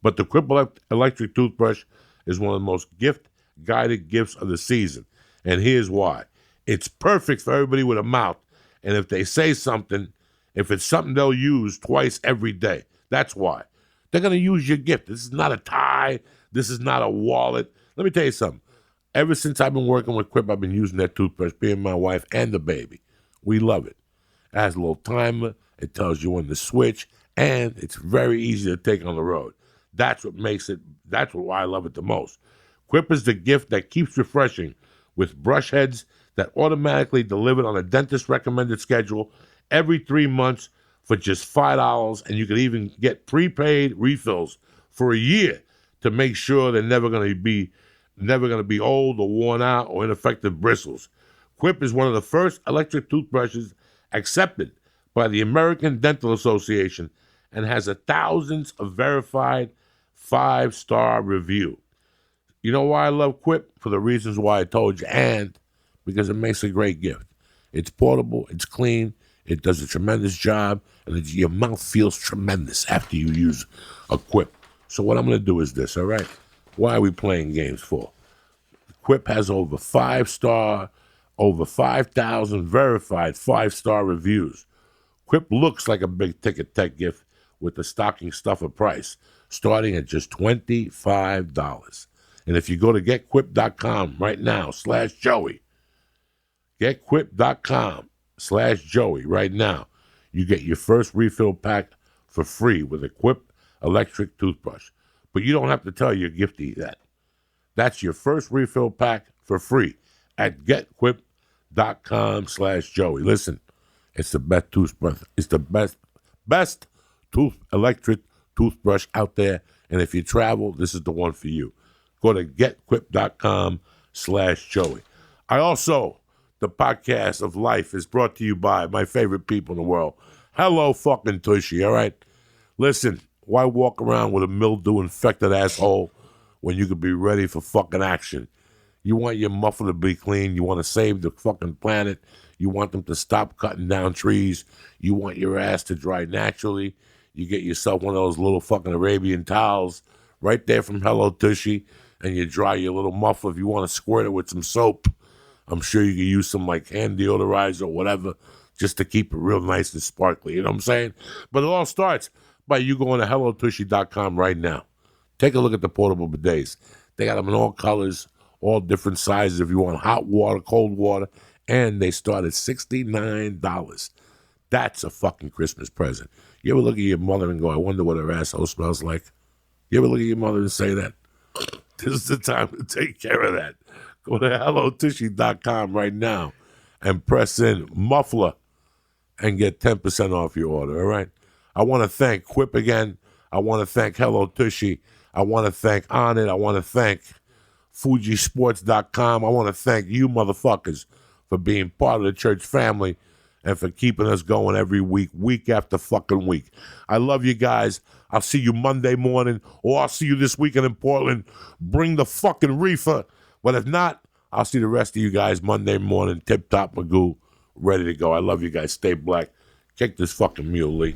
But the Quip electric toothbrush is one of the most gift-guided gifts of the season. And here's why. It's perfect for everybody with a mouth. And if they say something, if it's something they'll use twice every day, that's why. They're going to use your gift. This is not a tie. This is not a wallet. Let me tell you something. Ever since I've been working with Quip, I've been using that toothbrush, being my wife and the baby. We love it. It has a little timer. It tells you when to switch. And it's very easy to take on the road. That's what makes it, that's why I love it the most. Quip is the gift that keeps refreshing with brush heads that automatically delivered on a dentist recommended schedule every 3 months for just $5, and you can even get prepaid refills for a year to make sure they're never going to be old or worn out or ineffective bristles. Quip is one of the first electric toothbrushes accepted by the American Dental Association and has thousands of verified 5-star review. You know why I love Quip? For the reasons why I told you, and because it makes a great gift. It's portable, it's clean, it does a tremendous job, and your mouth feels tremendous after you use a Quip. So what I'm going to do is this, all right? Why are we playing games for? Quip has over 5-star, over 5,000 verified 5-star reviews. Quip looks like a big-ticket tech gift with the stocking stuffer price, starting at just $25. And if you go to getquip.com right now, /Joey, getquip.com/Joey right now, you get your first refill pack for free with a Quip electric toothbrush. But you don't have to tell your giftee that. That's your first refill pack for free at getquip.com/Joey. Listen, it's the best toothbrush. It's the best electric toothbrush out there. And if you travel, this is the one for you. Go to getquip.com/Joey. I also, the podcast of life is brought to you by my favorite people in the world. Hello, fucking Tushy, all right? Listen, why walk around with a mildew-infected asshole when you could be ready for fucking action? You want your muffler to be clean. You want to save the fucking planet. You want them to stop cutting down trees. You want your ass to dry naturally. You get yourself one of those little fucking Arabian towels right there from Hello Tushy, and you dry your little muffler. If you want to squirt it with some soap, I'm sure you can use some like hand deodorizer or whatever just to keep it real nice and sparkly. You know what I'm saying? But it all starts by you going to hellotushy.com right now. Take a look at the portable bidets. They got them in all colors, all different sizes if you want hot water, cold water, and they start at $69. That's a fucking Christmas present. You ever look at your mother and go, I wonder what her asshole smells like? You ever look at your mother and say that? This is the time to take care of that. Go to hellotushy.com right now and press in muffler and get 10% off your order, all right? I want to thank Quip again. I want to thank Hello Tushy. I want to thank Onnit. I want to thank Fujisports.com. I want to thank you motherfuckers for being part of the church family and for keeping us going every week, week after fucking week. I love you guys. I'll see you Monday morning, or I'll see you this weekend in Portland. Bring the fucking reefer. But if not, I'll see the rest of you guys Monday morning, tip-top Magoo, ready to go. I love you guys. Stay black. Kick this fucking mule, Lee.